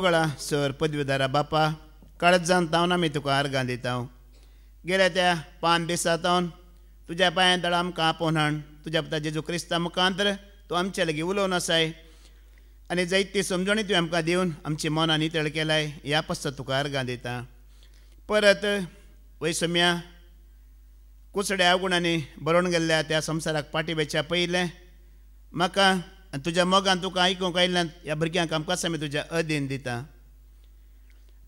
मोगळा sir पदवीदारा बापा काळजान तावन आमी तुका आर्गां दिता गेल्या त्या 5 दिसांतावन तुज्या पांया तळा आमकां आपोवन हाड तुज्या पुता जेजू क्रिस्ता मुखांतर तूं आमचे लागीं उलोवन आसाय आनी जायती समजणी तुवें आमकां दिवन आमची मनां नितळ केलाय ह्या पासत तुका आर्गां दिता परत वैसम्या कुसड्या अवगुणांनी बरोवन गेल्ल्या त्या संवसाराक पाटी बेच्या पयलें म्हाका तुज्या मोगान तुका आयकूंक आयिल्ल्यान ह्या भुरग्यांक आमकां आमी तुज्या अधीन दिता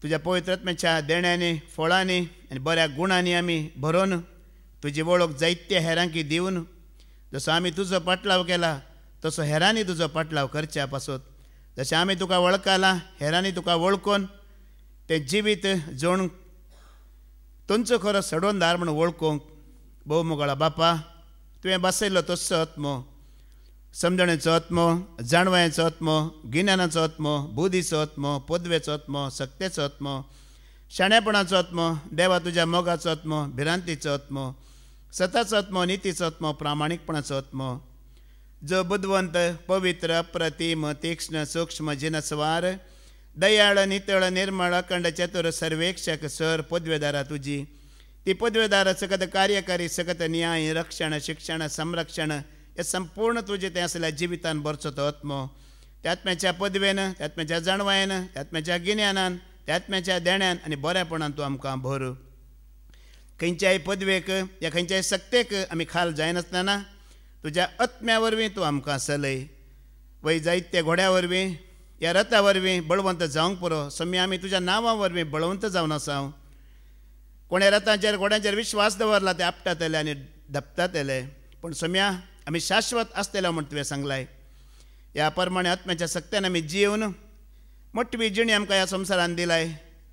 तुज्या पवित्र आत्म्याच्या देण्यांनी फळांनी आनी बऱ्या गुणांनी आमी भरोवन तुजी वळख जायत्या हेरांकी दिवन जसो आमी तुजो पाटलाव केला तसो हेरांनी तुजो पाटलाव करच्या पासत जशें आमी तुका वळखला हेरांनी तुका वळखून तें जिवीत जोडूंक तुमचो खरो सडोनदार म्हूण वळखूंक भोव मोगळा बापा तुवें बसयल्लो तसो आत्मो समजणेचो आत्मो जाणवायेचो आत्मो गिन्यानाचो आत्मो बुद्धीचो आत्मो पदवेचो आत्मो सक्तेचो आत्मो शाणेपणाचो आत्मो देवा तुज्या मोगाचो आत्मो भिरांतीचो आत्मो सताचो आत्मो नितीचो आत्मो प्रामाणीकपणाचो आत्मो जो बुद्धवंत पवित्र अप्रतिम तीक्ष्ण सूक्ष्म जिनस्वार दयाळ नितळ निर्मळ अखंड चतुर सर्वेक्षक सर पदवेदारा तुजी ती पदवेदार सकत कार्यकारी सकत न्याय रक्षण शिक्षण संरक्षण हे संपूर्ण तुजे तें असल्या जिवितान भरचो तो आत्मो त्या आत्म्याच्या पदवेन त्या आत्म्याच्या जाणवायेन त्या आत्म्याच्या गिन्यानान त्या आत्म्याच्या देण्यान आनी बरेपणान तूं आमकां भर खंयच्याय पदवेक या खंयच्याय सक्तेक आमी खाल जायनासतना तुज्या आत्म्या वरवीं तूं आमकां चलय वय जायत्या घोड्या वरवीं ह्या रथा वरवीं बळवंत जावंक पुरो सम्या आमी तुज्या नांवा वरवीं बळवंत जावन आसा कोणे रथांचेर घोड्यांचेर विश्वास दवरला ते आपटातले आनी धपतातले पूण सम्या आमी शाश्वत आसतले म्हण तुवें सांगलाय ह्या प्रमाणे आत्म्याच्या सक्त्यान आमी जिवन मोठी जिणी आमकां ह्या संवसारान दिलाय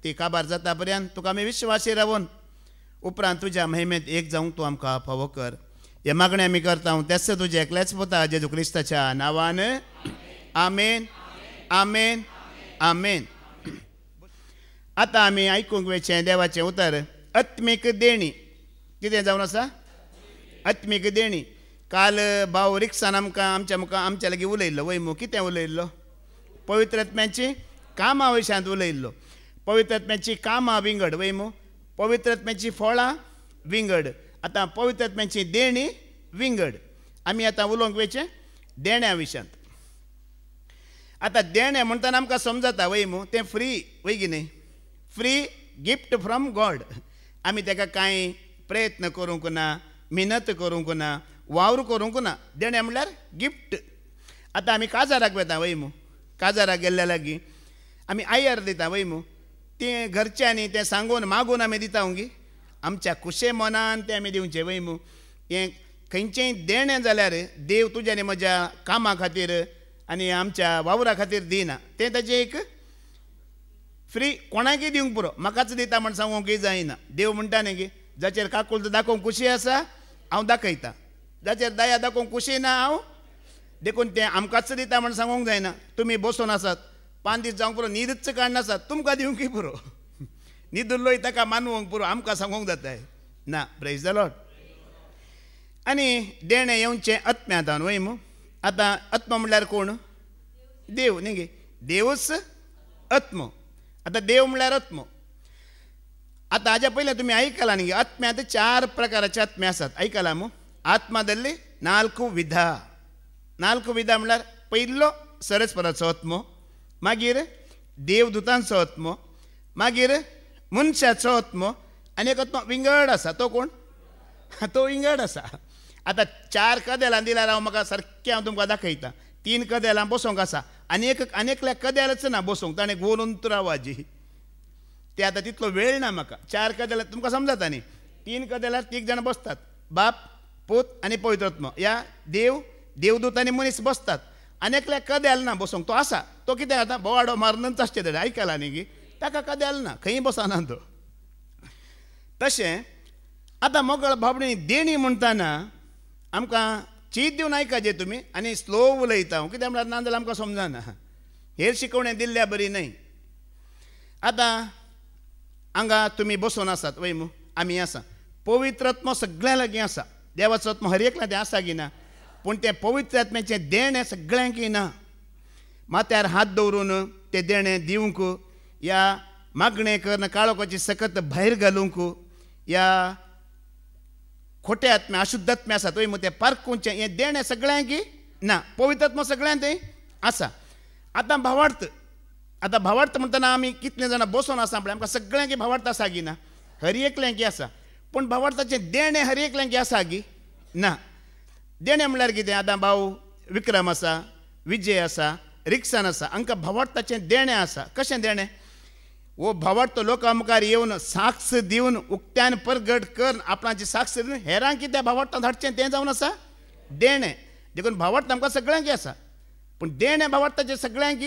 ती काबार जाता पर्यंत तुका आमी विश्वासी रावून उपरांत तुज्या महिमेंत एक जावंक तूं आमकां फावो कर हे मागणें आमी करता तेच तुजे एकल्याच पुता जेजू क्रिस्ताच्या नांवान आमेन आमेन आमेन आतां आमी आयकूंक वेचें देवाचें उतर आत्मीक देणी कितें जावन आसा आत्मीक देणी काल भाव रिक्सान आमच्या लागीं उलयल्लो वय मू कितें उलयल्लो पवित्र आत्म्याची कामां विशयांत उलयल्लो पवित्र आत्म्याची कामां विंगड वय मू पवित्र आत्म्याची फळां विंगड आतां पवित्र आत्म्याची देणी विंगड आमी आतां उलोवंक वेचें देण्या विशयांत आतां देणें म्हणटना आमकां समजता वय मू तें फ्री वय की न्ही फ्री गिफ्ट फ्रॉम गॉड आमी ताका कांय प्रयत्न करूंक ना मेहनत करूंक ना वावर करूंक ना देणें म्हणल्यार गिफ्ट आतां आमी काजाराक वेता वय मू काजाराक गेल्ल्या लागीं आमी आयर दिता वय मू तें घरच्यांनी तें सांगून मागून आमी दिता गी आमच्या खुशे मनान तें आमी दिवचें वय मू हें खंयचेंय देणें जाल्यार देव तुज्या आनी म्हज्या कामा खातीर आनी आमच्या वावरा खातीर दिना तें ताजें एक फ्री कोणाकय दिवंक पुरो म्हाकाच दिता म्हण सांगूंक जायना देव म्हणटा न्ही गे जाचेर काकुलत दाखोवंक खुशी आसा हांव दाखयतां जाचेर दया दाखोवंक खुशी ना हांव देखून तें आमकांच दिता म्हण सांगूंक जायना तुमी बसून आसात 5 दीस जावंक पुरो न्हीदच काडनासात तुमकां दिवंकय पुरो न्हिदुल्लोय ताका मानवंक पुरो आमकां सांगूंक जाताय ना प्रेज द लॉर्ड आनी देणें येवचें आत्म्यांत वय मू आतां आत्मा म्हणल्यार कोण देव न्ही गे देवच आत्मो आतां देव म्हणल्यार आत्मो आतां हाज्या पयलें तुमी आयकलां न्ही आत्म्यांत 4 प्रकाराचे आत्मे आसात आयकलां मू आत्मादल्ली 4 विधा म्हणल्यार पयलो सरस्वराचो आत्मो मागीर देवदूतांचो आत्मो मागीर मनशाचो आत्मो आनी एक आत्मो विंगड आसा तो कोण तो विंगड आसा आतां 4 कदेलां दिल्यार हांव म्हाका सारकें हांव तुमकां दाखयतां 3 कदेलां बसोंक आसा आनेकल्या कदेलच ना बसोंक ताणें गोंदून रावाजी ते आतां तितलो वेळ ना म्हाका 4 कदेलां तुमकां समजता न्ही 3 कदेलार 3 जाण बसतात बाप पूत आनी पवित्र आत्मो ह्या देवदूत आनी मनीस बसतात आनेकल्या कदेल ना बसोंक तो आसा तो कितें जाता बोवाडो मारनच आसचे तें आयकलां न्ही गी ताका कदेल ना खंय बसना तो तशें आतां मोगळ भावणी देणी म्हणटाना आमकां चीत दिवन आयकाजे तुमी आनी स्लो उलयता हांव कित्याक म्हळ्यार नाजाल्यार आमकां समजना हेर शिकवणें दिल्ल्या बरी न्हय आतां हांगा तुमी बसून आसात वय मू आमी आसा पवित्र आत्मो सगळ्यां लागीं आसा देवाचो आत्मो हर एकल्या तें आसा की ना पूण तें पवित्र आत्म्याचें देण हें सगळ्यांक ना माथ्यार हात दवरून ते देणें दिवंक या मागणें करन काळोखाची सकत भायर घालूंक या खोटे आत्मे अशुद्ध आत्मे आसा थंय ते पारखूंचे हें देणें सगळ्यांक ना पवित्र आत्मा सगळ्यांक थंय आसा आतां भावार्थ म्हणटना आमी कितले जाणां बसून आसा पळय आमकां सगळ्यांक भावार्थ आसा गी ना हर एकल्यांक आसा पूण भावार्थाचें देणें हर एकल्यांक आसा गी ना देणें म्हणल्यार कितें आतां भाऊ विक्रम आसा विजय आसा रिक्सान आसा हांकां भावार्थाचें देणें आसा कशें देणें वो भावार्थ लोकां मुखार येवन साक्ष दिवन उक्त्यान परगट करून आपणाची साक्ष दिवन हेरांक कितें भावार्थांत धाडचें तें जावन आसा देणें देखून भावार्थ आमकां सगळ्यांक आसा पूण देणें भावार्थाचें सगळ्यांक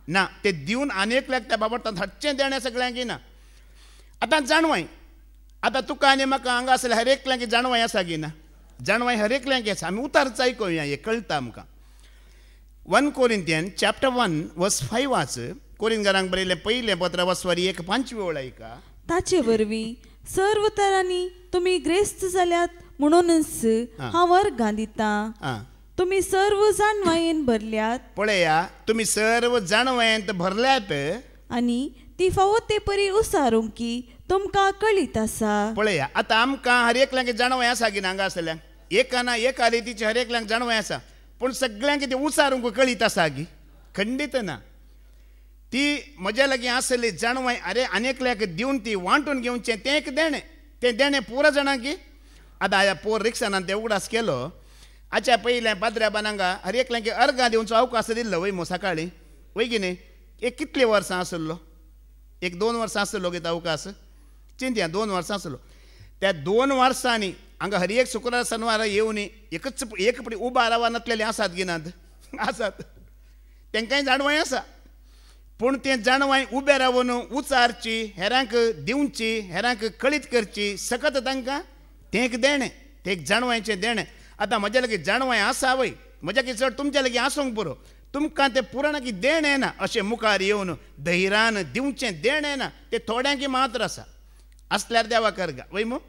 ना तें दिवन आनी एकल्याक त्या भावार्थांत धाडचें देणें सगळ्यांक ना आतां जाणवाय आतां तुका आनी म्हाका हांगा आसल्या हर एकल्यांक जाणवाय आसा गी ना जाणवाय हर एकल्यांक आसा आमी उतारच आयकुया हें कळटा आमकां 1 Corinthians chapter 1 verse 5 वाच कोरिंथकारांक बरयलें पयलें पत्र वाचवारी 1:5 वेळ ऐका ताचे वरवीं सर्व तरांनी तुमी ग्रेस्त जाल्यात म्हणूनच हांव वर्गां दितां तुमी सर्व जाणवायेन भरल्यात पळया तुमी सर्व जाणवायेंत भरल्यात आनी ती फावो ते परी उसारूंक की तुमकां कळीत आसा पळया आतां आमकां हर एकल्यांक जाणवाय आसा की हांगा आसल्यांक एका ना एका रितीचे हर एकल्यांक जाणवाय आसा पूण सगळ्यांक ती उसारूंक कळीत आसा गी खंडीत ना ती म्हज्या लागीं आसली जाणवाय अरे आनेकल्याक दिवन ती वांटून घेवचें तें एक देणें तें देणें पुरो जाणां की आतां ह्या पोर रिक्षान ते उगडास केलो हाच्या पयलें पाद्र्या हांगा हर एकल्यांक अर्गां दिवचो अवकाश दिल्लो वय मो सकाळीं वय की न्ही एक कितली वर्सां आसलो 1-2 वर्सां आसलो गे अवकाश चिंत्या 2 वर्सां आसलो त्या 2 वर्सांनी हांगा हर एक शुक्रार शनिवार येवन एक पडी उबा रावा नासलेले आसात गिनात आसात तेंकांय जाणवाय आसा पूण तें जाणवाय उबे रावन उचारची हेरांक दिवची हेरांक कळीत करची सकत तांकां तें एक देणें तें एक जाणवायचें देणें आतां म्हज्या लागीं जाणवाय आसा वय म्हज्या की चड तुमच्या लागीं आसूंक पुरो तुमकां तें पुराण की देणें ना अशें मुखार येवन धैर्यान दिवचें देणें ना तें थोड्यांक मात्र आसा आसल्यार देवा करगा वय मो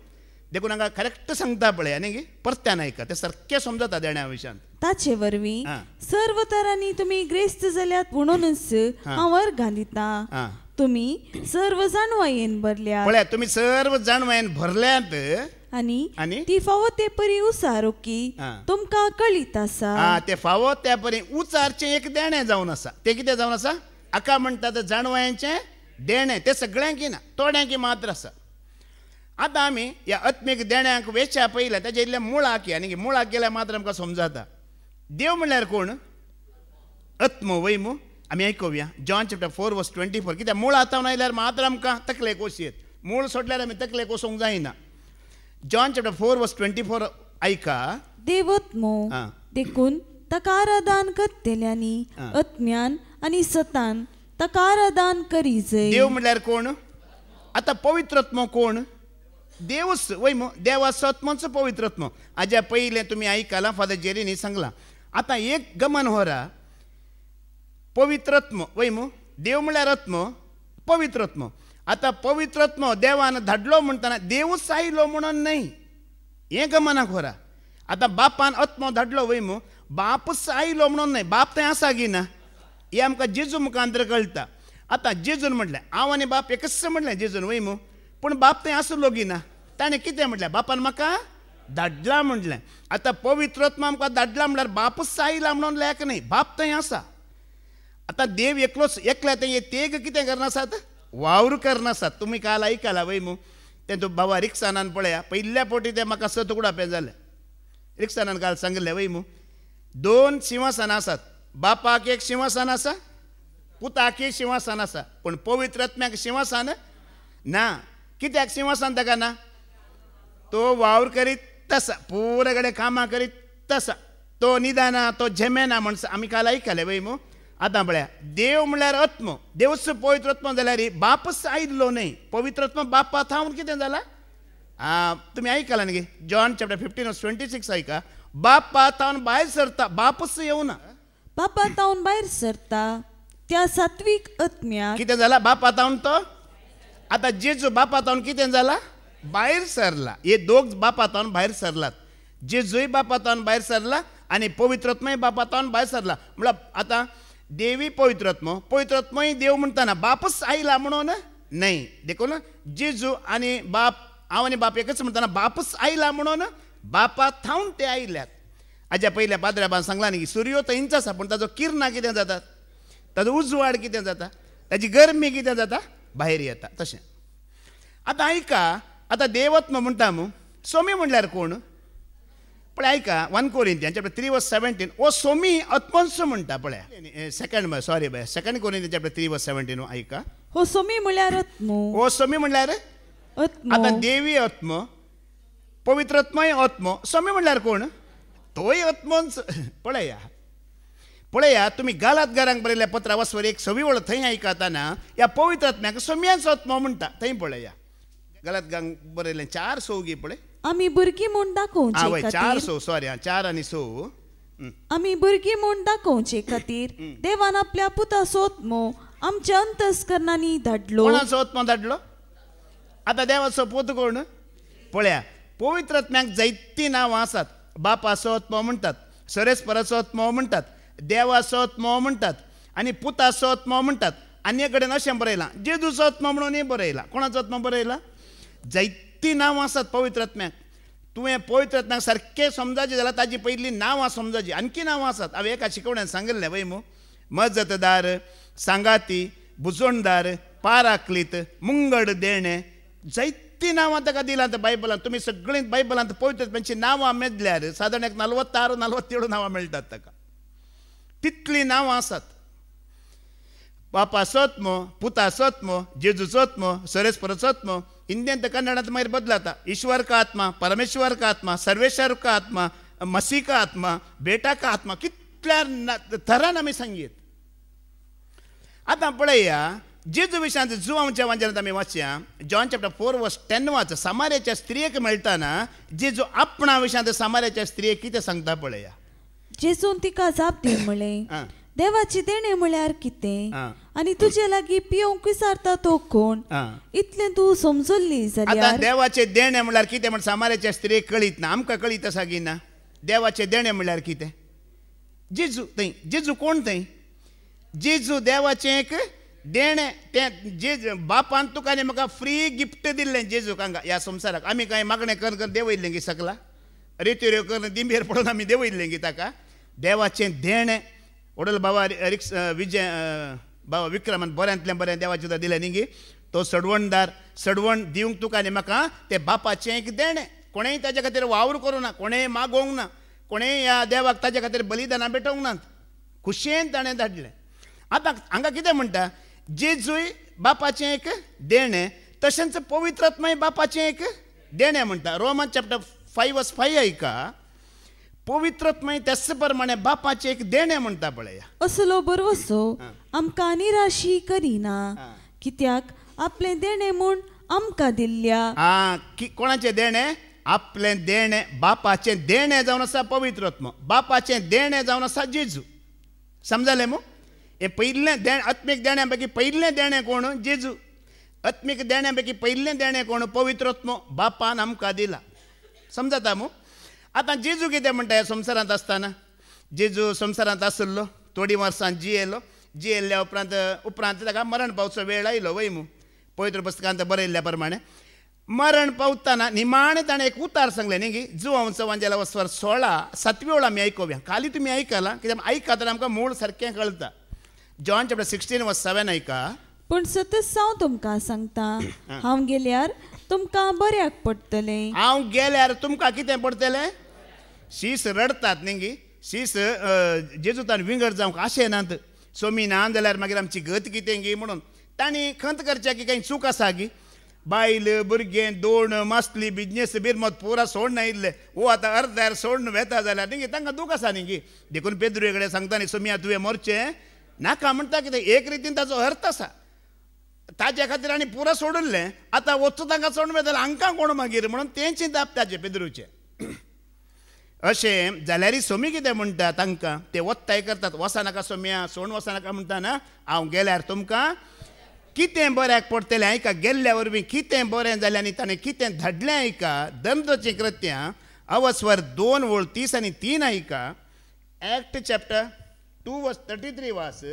देखून हांगा करेक्ट सांगता पळय आनी परत्यान आयका तें सारकें समजता देण्या विशयान ताचे वरवीं सर्व तरांनी तुमी ग्रेस्त जाल्यात म्हणूनच हांव वर्गां दितां तुमी सर्व जाणवायेन भरल्यात पळया तुमी सर्व जाणवायेन भरल्यात आनी ती फावो ते परी उसारूंक की तुमकां कळीत आसा ते फावो त्या परी उचारचें एक देणें जावन आसा तें कितें जावन आसा हाका म्हणटात जाणवायेचें देणें तें सगळ्यांक ना थोड्यांक मात्र आसा आतां आमी ह्या आत्मीक देण्यांक वेच्या पयल्या तेजे इल्लें मुळाक आनी मुळाक गेल्यार मात्र आमकां समजता देव म्हणल्यार कोण आत्मो वय मू आमी आयकुया जॉन चॅप्टर 4 वर्स 24 कित्याक मूळ आतां आयल्यार मात्र आमकां तकलेक वचयत मूळ सोडल्यार आमी तकलेक वचोंक जायना जॉन चॅप्टर 4 वर्स 24 ऐका देव आत्मो देखून ताका आराधन करतल्यांनी आत्म्यान आनी सतान ताका आराधन करी जाय देव म्हणल्यार कोण आतां पवित्र आत्मो कोण देवच वय मो देवाचो आत्मोचो पवित्र आत्मो हाज्या पयलें तुमी आयकलां फादर जेरीनी सांगलां आतां एक गमन व्हरा पवित्र आत्मो वय मो देव म्हणल्यार आत्मो पवित्र आत्मो आतां पवित्र आत्मो देवान धाडलो म्हणटना देवूच आयलो म्हणून न्हय हें गमनाक व्हरा आतां बापान आत्मो धाडलो वय मो बापूच आयलो म्हणून न्हय बाप थंय आसा की ना हें आमकां जेजू मुखांतर कळटा आतां जेजून म्हटलें हांव आनी बाप एकच म्हटलें जेजून वय मो पूण बाप थंय आसलो की ना ताणें कितें म्हटलें बापान म्हाका धाडला म्हटलें आतां पवित्र आत्मा आमकां धाडला म्हळ्यार बापूच आयला म्हणून लायक न्हय बाप थंय आसा आतां देव एकलोच एकल्या थंय तेग कितें करनासात वावर करनासात तुमी काल आयकलां वय मू तें तूं बाबा रिक्षानान पळया पयल्या फावटी तें म्हाका 7 उगडापे जालें रिक्षानान काल सांगलें वय मू 2 सिंहासनां आसात बापाक एक सिंहासन आसा पुताक एक सिंहासन आसा पूण पवित्र आत्म्याक सिंहासन ना कित्याक सिंहासन ताका ना तो वावर करीत तसा पुरे कडेन कामां करीत तसा तो निदाना तो झेमेना म्हण आमी काल आयकलें वय मू आतां पळया देव म्हळ्यार आत्मो देवच पवित्र आत्मा जाल्यार बापच आयिल्लो न्हय पवित्र आत्मा बापा थावन कितें जाला तुमी आयकलां न्ही जॉन चॅप्टर 15 वर्स 26 आयका बापा थावन भायर सरता बापच येवना बापा थावन भायर सरता त्या सात्विक आत्म्याक कितें जाला बापा थावन तो आतां जेजू बापा थावन कितें जाला भायर सरला हे दोग बापा थावन भायर सरलात जेजूय बापा थावन भायर सरला आनी पवित्र आत्माय बापा थावन भायर सरला म्हळ्यार आतां देवी पवित्रात्मय देव म्हणताना बापच आयला म्हणून नाही. देखो ना जेजू आणि बाप हांव आनी बाप एकच म्हणताना बापच आयला म्हणून बापा थावन ते आयल्यात. हाज्या पयल्या पाद्र्याबान सांगला न्ही की सूर्यो थंयच आसा पूण ताजो किरणां कितें जातात, ताजो उजवाड कितें जाता, ताजी गरमी कितें जाता, भायर येता. तशें आतां आयका, आतां देवत्म म्हणटा मू सोमी म्हणल्यार कोण पळय आयका 1 कोरिंथियन चॅप्टर 3:17 ओ सोमी आत्मोंच म्हणटा पळय. Second Corinthian chapter 3:17 आयका. हो सोमी म्हणल्यार आत्मो. हो सोमी म्हणल्यार आतां देवी आत्म, पवित्रात्मय आत्मो, सोमी म्हणल्यार कोण तोय आत्मोंच. पळया तुम्ही गालात घरांक बरयल्ल्या पत्रा वचवर 1:26 थंय आयकताना ह्या पवित्र आत्म्याक सोम्याचो आत्मो म्हणटा. थंय पळया गालात घरांक बरयल्ले 4 सोगी पळय. आमी भुरगीं म्हूण दाखोवचे खातीर 4 सो 4 आनी 6 आमी भुरगीं म्हूण दाखोवचे खातीर देवान आपल्या पुताचो आत्मो आमच्या अंतस्करणांनी धाडलो. कोणाचो आत्मो धाडलो? आतां देवाचो पूत कोण पळया. पवित्र आत्म्याक जायतीं नांवां आसात. बापाचो आत्मो म्हणटात, सरेस्पराचो आत्मो म्हणटात, देवाचो आत्मो म्हणटात आनी पुताचो आत्मो म्हणटात. आनी कडेन अशें बरयलां जेजूचो आत्मो म्हणूनय बरयलां. कोणाचो आत्मो बरयला? जायतीं नांवां आसात पवित्र आत्म्याक. तुवें पवित्र आत्म्याक सारकें समजाचें जाल्यार ताजी पयलीं नांवां समजाचीं. आणकी नांवां आसात. हांवें एका शिकवण्यान सांगिल्लें वय मू मजतदार, सांगाती, बुजोणदार, पाराक्लीत, मुंगड देणे, जायतीं नांवां ताका दिलां बायबलांत. तुमी सगळीं बायबलांत पवित्र आत्म्याची नांवां मेजल्यार सादारण 46-47 नांवां मेळटात ताका. तितलीं नांवां आसात. बापाचो आत्मो, पुताचो आत्मो, जेजूचो आत्मो, सरेस्पराचो आत्मो. हिंदींत कन्नडांत मागीर बदलाता. ईश्वर का आत्मा, परमेश्वर का आत्मा, सर्वेश्वर का आत्मा, मसीह का आत्मा, बेटा का आत्मा. कितल्या तरान आमी सांगीत. आतां पळया जेजू विशयांत जुवांच्या वांजनांत आमी वाचया. जॉन चॅप्टर 4:10 वाच. सामार्याच्या स्त्रियेक मेळटाना जेजू आपणा विशयांत सामार्याच्या स्त्रियेक कितें सांगता पळया. जेजून तिका जाप दी म्हणलें, देवाची देणे म्हळ्यार कितें आनी तुजे लागीं पियोवंक विचारता तो कोण, इतलें तूं समजल्ली जाल्यार. आतां देवाचे देणे म्हळ्यार कितें म्हण सामार्याच्या स्त्रियेक कळीत ना. आमकां कळीत आसा की ना? देवाचे देणे म्हळ्यार कितें? जेजू. थंय जेजू कोण? थंय जेजू देवाचें एक देणे. तें जे बापान तुका आनी म्हाका फ्री गिफ्ट दिल्लें जेजूक हांगा ह्या संवसाराक. आमी कांय मागणें करून देवयल्लें गी सकला, रेत्यो करून दिंबेर पडून आमी देवयल्लें गी ताका. देवाचें देणे. वडल बाबा विजय बाबा विक्रमान बऱ्यांतल्यान बरें देवाचें सुद्दां दिलें न्ही गी. तो सडवणदार. सडवण दिवंक तुका आनी म्हाका तें बापाचें एक देणे. कोणेंय ताजे खातीर वावर करूं ना, कोणेंय मागोवंक ना, कोणेंय ह्या देवाक ताजे खातीर बलिदानां भेटोवंक नात. खुशेन ताणें धाडलें. आतां हांगा कितें म्हणटा? जेजूय बापाचें एक देणे, तशेंच पवित्र आत्माय बापाचें एक देणे म्हणटा. Roman chapter 5:5 आयका. पवित्र आत्माय त्याच प्रमाणे बापाचें एक देणे म्हणटा पळया. असलो बरवसो आमकां निराशी करिना, कित्याक आपलें देणे म्हूण आमकां दिल्ल्या. कोणाचें देणे? आपलें देणे. बापाचें देणे जावन आसा पवित्र आत्मा. बापाचें देणे जावन आसा जेजू. समजलें मू? हे पयलें देण आत्मीक देण्यां पैकी पयलें देणें कोण? जेजू. आत्मीक देण्यां पैकी पयलें देणें कोण? पवित्र आत्मो बापान आमकां दिला. समजता मू? आतां जेजू कितें म्हणटा ह्या संवसारांत आसतना? जेजू संवसारांत आसलो, थोडीं वर्सां जियेल्ल्या उपरांत ताका मरण पावचो वेळ आयलो वय मू. पवित्र पुस्तकांत बरयल्ल्या प्रमाणे मरण पावतना निमाणें ताणें एक उतार सांगलें न्ही गी. जुवांचो वांजेला वचवर 16-7 वेळ आमी आयकोव्या. खाली तुमी आयकलां कित्याक आयकतना आमकां मूळ सारकें कळटा. John chapter 16:7 आयका. पूण सतत हांव तुमकां सांगता, हांव गेल्यार तुमकां बऱ्याक पडटलें. हांव गेल्यार तुमकां कितें पडटलें? शीस रडतात न्ही गी. शीस जेजूतान विंगड जावंक आशेनात. सोमी ना जाल्यार मागीर आमची गत कितें गी म्हणून तांणी खंत करच्या की काही चूक आसा गी. बायल भुरगें दोण मासली बिजनेस बिरमत पुरा सोडून आयिल्ले. वो आतां अर्द्यार सोडून वेता जाल्यार न्ही तांकां दूख आसा न्ही गी. देखून पेद्रुये कडेन सांगता न्ही सोमिया तुवें मरचें नाका म्हणटा. कितें एक रितीन ताचो अर्थ आसा. ताज्या खातीर आनी पुरा सोडुल्लें. आतां वचूं तांकां सोडून वेता जाल्यार हांकां कोण मागीर म्हणून तेंची दाप ताजे पेद्रुचे. अशें जाल्यारय सोमी कितें म्हणटा तांकां? ते वत्ताय करतात. वचनाका सोम्या, सोडून वचनाका म्हणटा ना. हांव गेल्यार तुमकां कितें बऱ्याक पडटलें आयका. गेल्ल्या वरवीं कितें बरें जालें आनी ताणें कितें धाडलें आयका. दंतची कृत्यां अवस्वर 2:30 आनी 3 आयका. एक्ट चॅप्टर 2 वर्स 33 वास.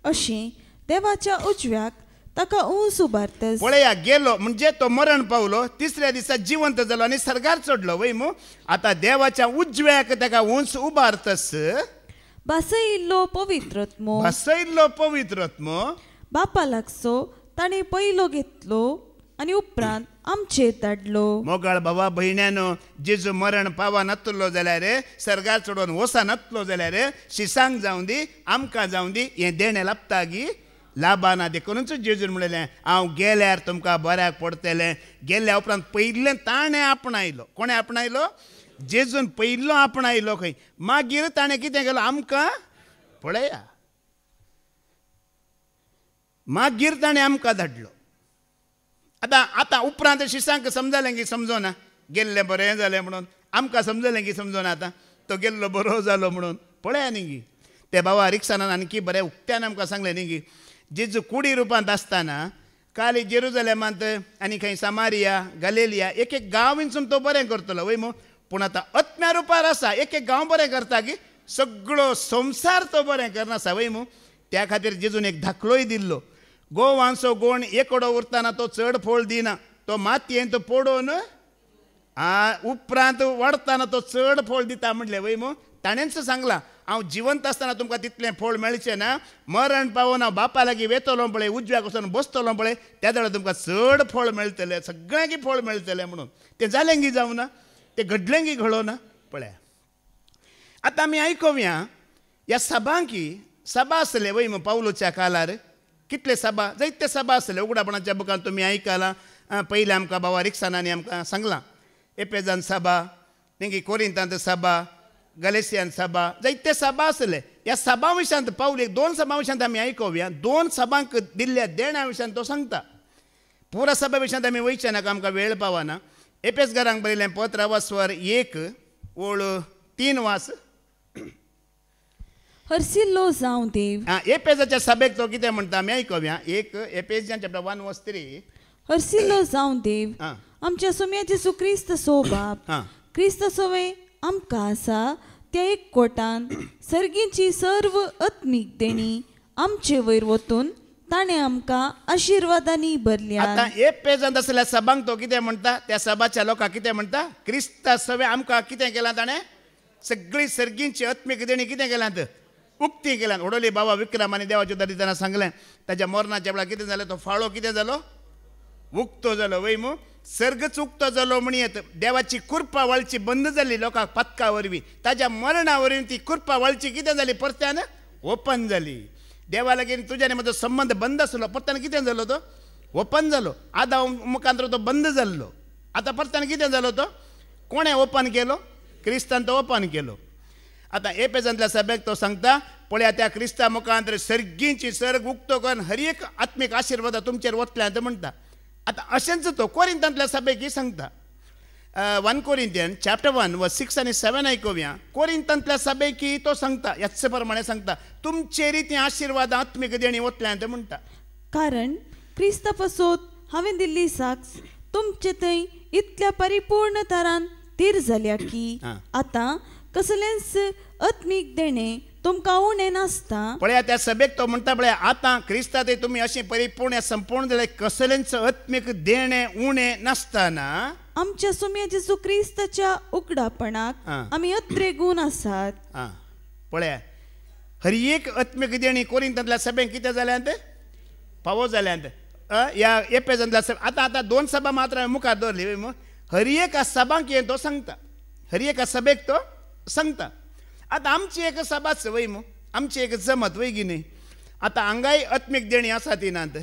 अशी देवाच्या उजव्याक ताका उंच उबारतस. पळया गेलो म्हणजे तो मरण पावलो, तिसऱ्या दिसा जिवंत जालो आनी सर्गार चडलो वय मू. आता देवाच्या उजव्याक ताका उंच उबारतस. बसयिल्लो पवित्रत्मो बसयिल्लो पवित्रत्मो बापा लागसो ताणें पयलो घेतलो आनी उपरांत आमचेर धाडलो. मोगाळ भावा भयण्यानो, जेजू मरण पावा नातलो जाल्यार सर्गार चडोवन वसा नातलो जाल्यार शिसांक जावं दी आमकां जावं दी हें देणें लाभता गी लाभाना देखूनच जेजून म्हणलें हांव गेल्यार तुमकां बऱ्याक पडटलें. गेल्या उपरांत पयलें ताणें आपणायलो. कोणें आपणायलो? जेजून पयलो आपणायलो खंय. मागीर ताणें कितें केलो आमकां पळया, मागीर ताणें आमकां धाडलो. आतां उपरांत शिसांक समजलें की समजोना गेल्लें बरें जालें म्हणून. आमकां समजलें की समजोना आतां तो गेल्लो बरो जालो म्हणून. पळया न्ही गी ते बाबा रिक्षानान आनी बरें उक्त्यान आमकां सांगलें न्ही गी. जेजू कुडी रुपांत आसतना काली जेरुजलेमांत आनी खंय समारिया गलिलिया एक एक गांव विंचून तो बरें करतलो वय मू. पूण आतां आत्म्या रुपार आसा एक एक गांव बरें करता की सगळो संवसार तो बरें करनासा वय मू. त्या खातीर जेजून एक धाकलोय दिल्लो. गोवांचो गोण एकडो उरतना तो चड फोळ दिना. तो मातयेंत पडोवन उपरांत वाडटाना तो चड फोळ दिता म्हणलें वय मू. ताणेंच सांगलां हांव जिवंत आसतना तुमकां तितलें फोळ मेळचें ना. मरण पावोन हांव बापा लागीं वेतलो पळय उजव्याक वचून बसतलो पळय त्या वेळार तुमकां चड फोळ मेळटलें, सगळ्यांक फोळ मेळटलें म्हणून. तें जालें गी जावं ना, तें घडलें गी घडो ना. पळया आतां आमी आयकोवया ह्या सभांकी सभा आसले वय मू पावलोच्या काळार. कितले सभा? जायते सभा आसले. उगडापणाच्या बुकांत तुमी आयकलां. पयलीं आमकां बाबा रिक्सानांनी आमकां सांगलां. एपेजान सभा, नेगी कोरिंतांत सभा, गलेसियान सभा, जायते सभा आसले. ह्या सभा विशयांत पावले 2 सभा विशयांत आमी आयकोवया. 2 सभांक दिल्ल्या देण्या विशयांत तो सांगता. पुरा सभा विशयांत आमी वयचे नाका, आमकां वेळ पावना. एपेसकारांक बरयलें पत्र 1:1-3 वास. हरसिल्लो जावं देव. एपेजाच्या सभेक तो कितें म्हणटा आमी आयकोवया. 1 एपेजियन चॅप्टर 1:3. हरसिल्लो जावं देव आमच्या सोम्या जेजू क्रिस्ताचो बाप. क्रिस्ताचोवे आमकां आसा त्या एक कोटान सर्गीची सर्व आत्मीक देणी आमचे वयर वतून ताणें आमकां आशिर्वादांनी भरल्या. आतां एपेजांत आसलेल्या सभांक तो कितें म्हणटा? त्या सभाच्या लोकांक कितें म्हणटा? क्रिस्ताचोवे आमकां कितें केलां ताणें? सगळी सर्गींची आत्मीक देणी कितें केल्यात? उक्ती केल्यात. ओडोली बाबा विक्रमानी देवाच्या दरिताना सांगलें ताच्या मरणाच्या वेळार कितें जालें? तो फाळो कितें जालो? उक्तो जालो वय मू. सर्गच उक्तो जालो म्हणयत. देवाची कृपा वळची बंद जाली लोकांक पथका वरवीं. ताच्या मरणा वरवीं ती कृपा वळची कितें जाली? परत्यान ओपन जाली. देवा लागीं तुज्या आनी म्हजो संबंध बंद आसलो, परत्यान कितें जालो? तो ओपन जालो. आदां मुखांतर तो बंद जाल्लो. आतां परत्यान कितें जालो? तो कोणें ओपन केलो? क्रिस्तान तो ओपन केलो. आतां एपेजांतल्या सभेक तो सांगता पळया त्या क्रिस्ता मुखांतर सर्गींची सर्ग उक्तो करून हर एक आत्मीक आशिर्वाद तुमचेर वतल्यात म्हणटा. आतां अशेंच तो कोरिंतांतल्या सभेक सांगता. 1 कोरिंथियन चॅप्टर 1:6 आनी 7 आयकोवया. कोरिंतांतल्या सभेक तो सांगता ह्याच प्रमाणे सांगता तुमचेर ती आशिर्वाद आत्मीक देणी वतल्यात म्हणटा. कारण क्रिस्ता पासत हांवें दिल्ली साक्ष तुमचे थंय इतल्या परिपूर्ण तरान तीर जाल्या की आतां कसलेंच आत्मीक देणे तुमकां उणें नासता. पळया त्या सभेक तो म्हणटा पळया आतां क्रिस्ता थंय तुमी अशी परिपूर्ण संपूर्ण जाले कसलेंच आत्मीक देणें उणें नासतना आमच्या सोम्या जेजू क्रिस्ताच्या उगडापणाक आमी अत्रे गूण आसात. पळया हर एक आत्मीक देणी कोरिंतांतल्या सभेक कितें जाल्यांत? फावो जाल्यांत. ह्या एपेजांतल्या सभा आतां 2 सभा मात्र मुखार दवरली. हर एक सभांक हें तो सांगता. हर एक सभेक तो सांगता. आतां आमची एक सभाच वय मू, आमची एक जमत वय गी न्ही. आतां हांगाय आत्मीक देणी आसात इनात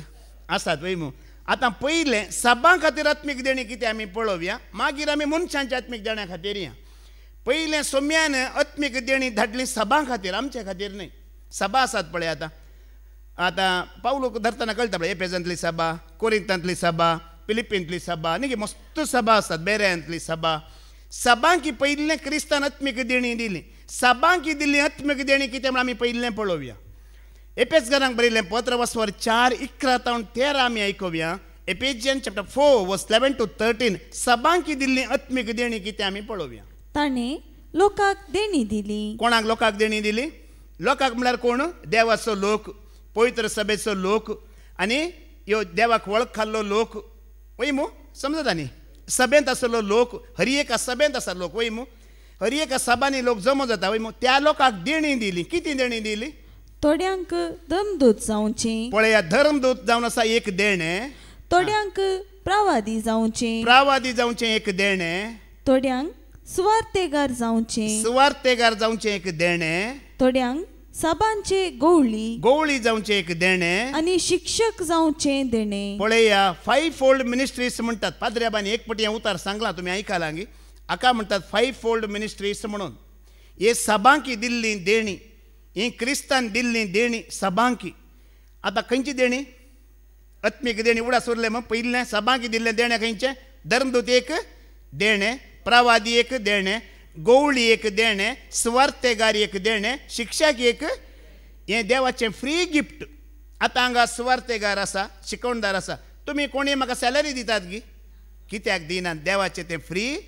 आसात वय मू. आतां पयलें सभां खातीर आत्मीक देणी कितें आमी पळोवया, मागीर आमी मनशांच्या आत्मीक देण्या खातीर या. पयलें सोम्यान आत्मीक देणी धाडली सभां खातीर, आमच्या खातीर न्हय. सभा आसात पळय. आतां पावलो धरतना कळटा पळय एपेजांतली सभा, कोरिंतांतली सभा, फिलिपींतली सभा न्ही मस्त सभा आसात, बेऱ्यांतली सभा. सभांकी पयलें क्रिस्तान आत्मीक देणी दिली. सभांकी दिल्ली आत्मीक देणी कितें म्हण आमी पयलें पळोवया. एपेसकारांक बरयलें पत्र 4:11-13 आमी आयकोवया. एपेजियन चॅप्टर 4:11-13 सभांकी दिल्ली आत्मीक देणी कितें आमी पळोवया. ताणें लोकांक देणी दिली. कोणाक लोकांक देणी दिली? लोकांक म्हळ्यार कोण? देवाचो लोक, पवित्र सभेचो लोक आनी ह्यो देवाक वळखाल्लो लोक वय मू समजता न्ही. सभेंत आसलो लोक, हरी एका सभेंत आसा लोक वय मू, हरी एका सभांनी लोक जमो जाता वय मू. त्या लोकांक देणी दिली. कितें देणी दिली? थोड्यांक धर्मदूत जावचें. पळया, धर्मदूत जावन आसा एक देणें. थोड्यांक प्रवादी जावचें. प्रवादी जावचें एक देणें. थोड्यांक सुवार्थेगार जावचें. सुवार्थेगार जावचें एक देणें. थोड्यांक सभांचे गवळी जावचें एक देणें. आनी शिक्षक जावचें देणें. पळया, 5 फोल्ड मिनिस्ट्रीज म्हणटात. पाद्र्याबानी एक पटी उतार सांगलां, तुमी आयकलां गी. हाका म्हणटात 5 फोल्ड मिनिस्ट्रीज म्हणून. हे सभांकी दिल्ली देणी, ही क्रिस्तान दिल्ली देणी सभांकी. आतां खंयची देणी? आत्मीक देणी उडास उरले मग. पयलें सभांकी दिल्लें देणें खंयचें? धर्मदूत एक देणें, प्रवादी एक देणें, गवळी एक देणें, सुवार्थेगार एक देणें, शिक्षक एक. हें देवाचें फ्री गिफ्ट. आतां हांगा सुवार्थेगार आसा, शिकवणदार आसा. तुमी कोणी म्हाका सॅलरी दितात गी? कित्याक दिनात? देवाचें तें फ्री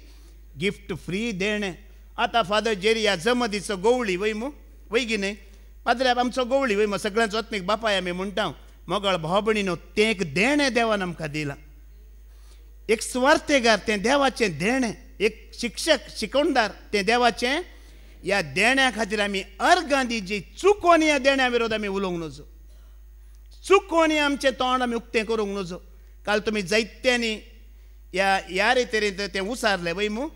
गिफ्ट, फ्री देणें. आतां फादर जेरिया जमदीचो गवळी वय मू, वय गी न्हय? पाद्र्याब आमचो गवळी वय मू. सगळ्यांचो आत्मीक बापाय आमी म्हणटा. मोगळ भावभयणीनो, तें एक देणें देवान आमकां दिलां. एक सुवार्थेगार, तें देवाचें देणें. एक शिक्षक, शिकवणदार, तें देवाचें. ह्या देण्या खातीर आमी अर्गां दिवची. चुकोवन ह्या देण्या विरोध आमी उलोवंक नजो. चुकोवन आमचें तोंड आमी उक्तें करूंक नजो. काल तुमी जायत्यांनी ह्या रितीन तें उसारलें वय मू.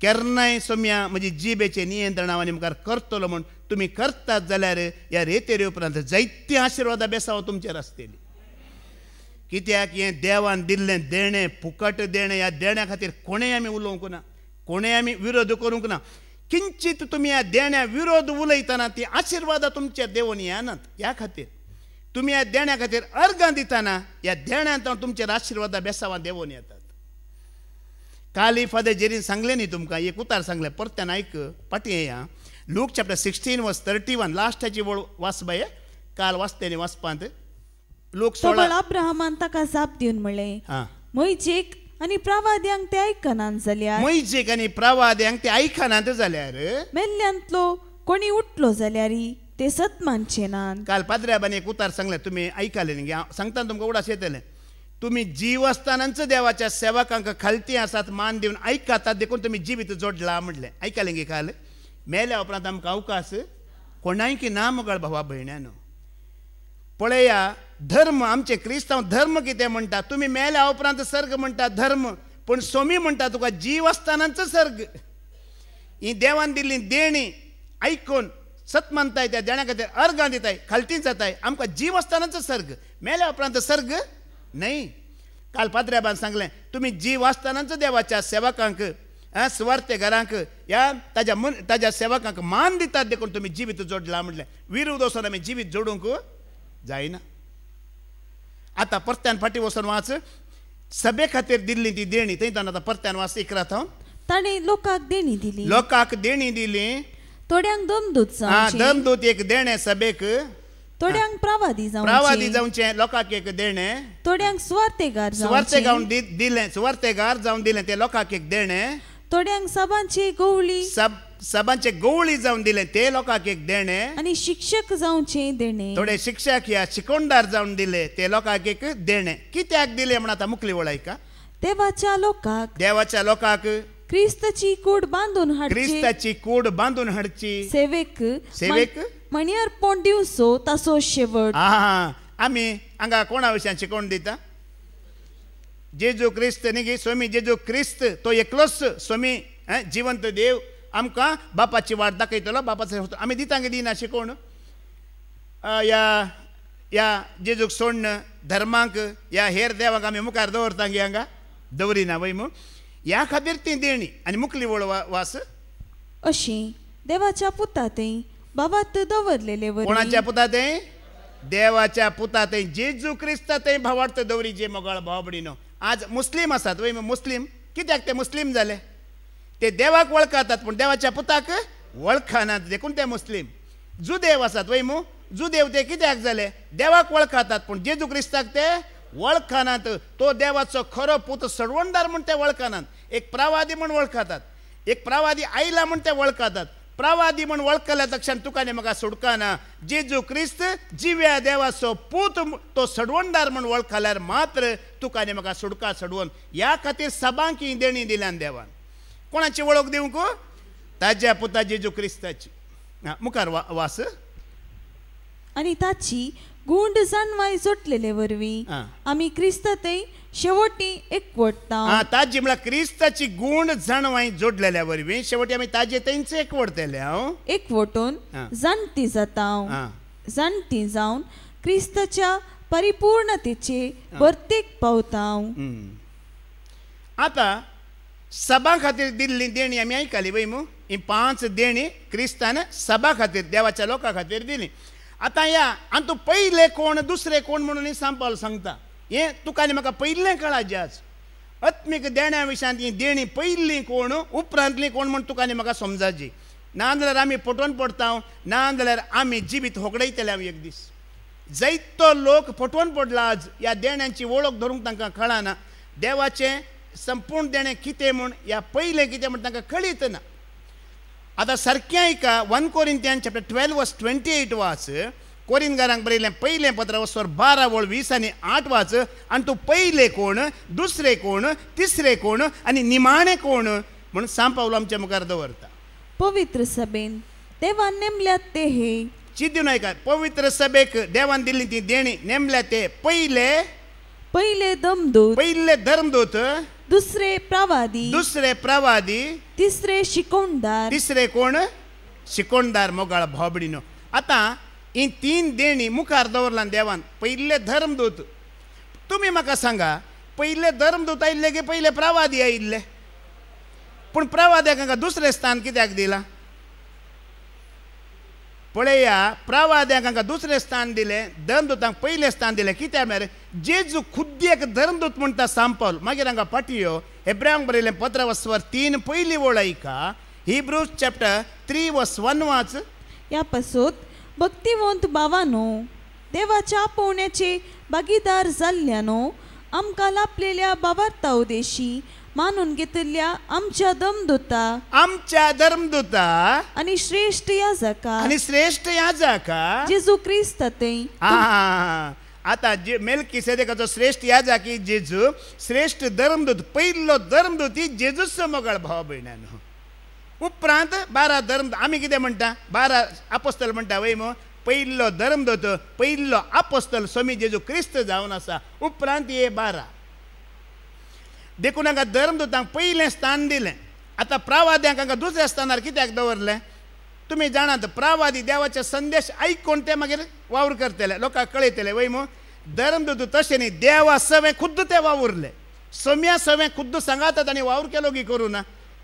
केन्नाय सोम्या म्हजी जिबेचें नियंत्रण हांव आनी मुखार करतलो म्हूण. तुमी करतात जाल्यार ह्या रेतेरे उपरांत जायती आशिर्वादां बेसांव तुमचेर आसतली. कित्याक हें देवान दिल्लें देणें, फुकट देणें. ह्या देण्या खातीर कोणेंय आमी उलोवंक ना, कोणेंय आमी विरोध करूंक ना. किंचीत तुमी ह्या देण्या विरोध उलयतना ती आशिर्वादां तुमच्या देवून येनात. ह्या खातीर तुमी ह्या देण्या खातीर अर्गां दितना ह्या देण्यांत तुमचेर आशिर्वादां बेसांवां देवून येतात. काल फादर जेरीन सांगलें न्ही तुमकां, एक उतार सांगलें, परत्यान आयक, पाटी येया. लूक चॅप्टर 16 वर्स 31, लास्टाची वळ वाच बाये. काल वाचते न्ही वाचपांत. लूक 16. अब्राहमान ताका जाप दिवन म्हणलें, मोइजेक आनी प्रवाद्यांक ते आयकनात जाल्यार. मोइजेक आनी प्रवाद्यांक ते आयकनात जाल्यार मेल्ल्यांतलो कोणी उठलो जाल्यार ते सतमानचे नात. काल पाद्र्याबान एक उतार सांगलें, तुमी आयकलें न्ही? सांगता तुमकां उडास येतलें. तुमी जीव आसतनाच देवाच्या सेवकांक खालती आसात मान दिवन आयकातात, देखून तुमी जिवीत जोडला म्हणलें. आयकलें गे काल? मेल्या उपरांत आमकां अवकाश कोणायकी ना मुगाळ भावा भयण्यानो. पळया, धर्म, आमचे क्रिस्तांव धर्म कितें म्हणटा? तुमी मेल्या उपरांत सर्ग म्हणटा धर्म, पूण सोमी म्हणटा तुका जीव आसतनाच सर्ग. ही देवान दिल्ली देणी आयकून सतमानताय, त्या देण्या खातीर अर्गां दिताय, खालती जाताय. आमकां जीव आसतनाच सर्ग, मेल्या उपरांत सर्ग न्हय. काल पाद्र्याबान सांगलें, तुमी जीव आसतनाच देवाच्या सेवकांक, सुवार्थेगारांक, ह्या ताज्या सेवकांक मान दितात, देखून तुमी जिवीत जोडला म्हणलें. विरोध वचून आमी जिवीत जोडूंक जायना. आतां परत्यान फाटी वचून वाच. सभे खातीर दिल्ली ती देणी, थंयच्यान आतां परत्यान वाच 11 हांव. ताणें लोकांक देणी दिली. लोकांक देणी दिली. थोड्यांक धर्मदूत जावचें. धर्मदूत एक देणें सभेक. थोड्यांक प्रवादी जावचें. लोकांक एक देणें. थोड्यांक सुवार्थेगार जावन दिलें ते लोकांक एक देणें. थोड्यांक सभांचे गवळी जावन दिलें ते लोकांक एक देणें. आनी शिक्षक जावचें देणें. थोडे शिक्षक या शिकवणदार जावन दिले ते लोकांक एक देणें. कित्याक दिलें म्हण आतां मुखली वळायका? देवाच्या लोकांक क्रिस्ताची कूड बांदून हाडची. सेवेक मणियारपण दिवचो ताचो शेवट. आमी हांगा कोणा विशयान शिकवण दिता? जेजू क्रिस्त न्ही गे. स्वामी जेजू क्रिस्त तो एकलोच स्वामी जिवंत देव आमकां बापाची वाट दाखयतलो. बापाचो आमी दिता गे दिना शिकवण. या जेजूक सोडन धर्मांक, ह्या हेर देवाक आमी मुखार दवरता गे, हांगा दवरिना वय मू. ह्या खातीर ती देणी. आनी मुखली वळ वास. अशीं देवाच्या पुतांतय भावात दवरलेले वरी. कोणाच्या पुतांतय? देवाच्या पुतांतय जेजू क्रिस्तांतय भावार्थ दवरी. जे मोगाळ भाव भयणीनो, आज मुस्लीम आसात वय. मुस्लीम कित्याक ते मुस्लीम जाले? ते देवाक वळखतात पूण देवाच्या पुताक वळखनात, देखून ते मुस्लीम. जुदेव आसात वय मू. जुदेव ते कित्याक जाले? देवाक वळखतात पूण जेजू क्रिस्ताक ते वळखनात. तो देवाचो खरो पूत सडवणदार म्हूण ते वळखनात. एक प्रवादी म्हूण वळखतात. एक प्रवादी आयला म्हूण ते वळखतात. प्रवादी म्हण वळखल्या तक्षण तुका आनी म्हाका सोडकाना. जेजू क्रिस्त जिव्या देवाचो पूत तो सडवणदार म्हण वळखल्यार मात्र तुका आनी म्हाका सोडका सडवून. ह्या खातीर सबांक ही देणी दिल्यान देवान. कोणाची वळख दिवंक? ताज्या पुता जेजू क्रिस्ताची. मुखार वास. आणि ताची गुंड जाणवाय जोडलेले वरवीं आमी क्रिस्तातय शेवटी एकवटता. ताजी म्हळ्यार क्रिस्ताची गुण जाणवाय जोडलेल्या वरवीं शेवटी आमी ताजे तेंच एकवटतले. एकवटून जाणटी जाता. जाणटी जावन क्रिस्ताच्या परिपूर्णतेचे वर्तेक पावता. आता सभा खातीर दिल्ली देणी आमी आयकली वय मू. ही 5 देणी क्रिस्तान सभा खातीर देवाच्या लोकां खातीर दिली. आता या आनी तूं पयले कोण दुसरे कोण म्हणून सांपाल सांगता. हे तुका आनी म्हाका पयलें कळाचे आज. आत्मीक देण्या विशयांत ही देणी पयलीं कोण उपरांतली कोण म्हण तुका आनी म्हाका समजाची. ना जाल्यार आमी फटोवन पडटा. ना जाल्यार आमी जिवीत होगडयतले एक दीस. जायतो लोक फटोवन पडला आज. ह्या देण्यांची वळख धरूंक तांकां कळना. देवाचें संपूर्ण देणें कितें म्हूण या पयलें कितें म्हण तांकां कळीत ना. आता सारकें आयका 1 कोरिंथियन चॅप्टर 12:28 वाच. कोरिंथकारांक बरयलें पयलें पत्र 12:20 आनी 8 वाच. आनी तूं पयले कोण दुसरे कोण तिसरे कोण आनी निमाणे कोण म्हूण सांग पावलो आमच्या मुखार दवरता. पवित्र सभेन देवान नेमल्यात ते हे चिंतून आयका. पवित्र सभेक देवान दिल्ली ती देणी नेमल्या ते पयले धर्मदूत दुसरे प्रवादी तिसरे शिकोणदार. तिसरे कोण? शिकोणदार मोगाळ भावबडीनो. आता ही 3 देणी मुखार दवरला देवान. पयले धर्मदूत. तुम्ही म्हाका सांगा पयले धर्मदूत आयिल्ले की पयले प्रवादी आयिल्ले? पूण प्रवाद्याक हांकां दुसरें स्थान कित्याक दिलां? पळया, प्रवाद्याक हांकां दुसरें स्थान दिलें, धर्मदूतांक पयलें स्थान दिलें. कित्याक म्हळ्यार जेजू खुद्द धर्मदूत म्हणटा सांपावल. मागीर हांगा पाटयो हेब्रांक बरयलें पत्र 3 पयली वळ आयका. हिब्रूज चॅप्टर 3:1 वाच. या पासून भक्तिवंत भावानो, देवाच्या आपोवण्याचे भागीदार जाल्ल्यानो आमकां लाभलेल्या भावार्था उदेशी मानून घेतल्या आमच्या धर्मदूता आणि श्रेष्ठ याजका जेजू क्रिस्तातय. आता मेल्किसेदेकाचो श्रेष्ठ याजकी जेजू, श्रेष्ठ धर्मदूत पयलो धर्मदूत ही जेजूचो मोगाळ भाव भयणानो. उपरांत 12 धर्म आमी कितें म्हणटा 12 आपोस्तल म्हणटा वय मो. पयलो धर्मदूत पयलो आपोस्तल स्वामी जेजू क्रिस्त जावन आसा. उपरांत हे 12 देखून हांकां धर्मदूतांक पयलें स्थान दिलें. आतां प्रवाद्यांक हांकां दुसऱ्या स्थानार कित्याक दवरलें? तुमी जाणात प्रवादी देवाचे संदेश आयकून ते मागीर वावर करतले, लोकांक कळयतले वय मो. धर्मदूत तशें न्ही, देवा सवें खुद्द ते वावुरले. सोम्या सवें खुद्द सांगात तांणी वावर केलो की करूं ना.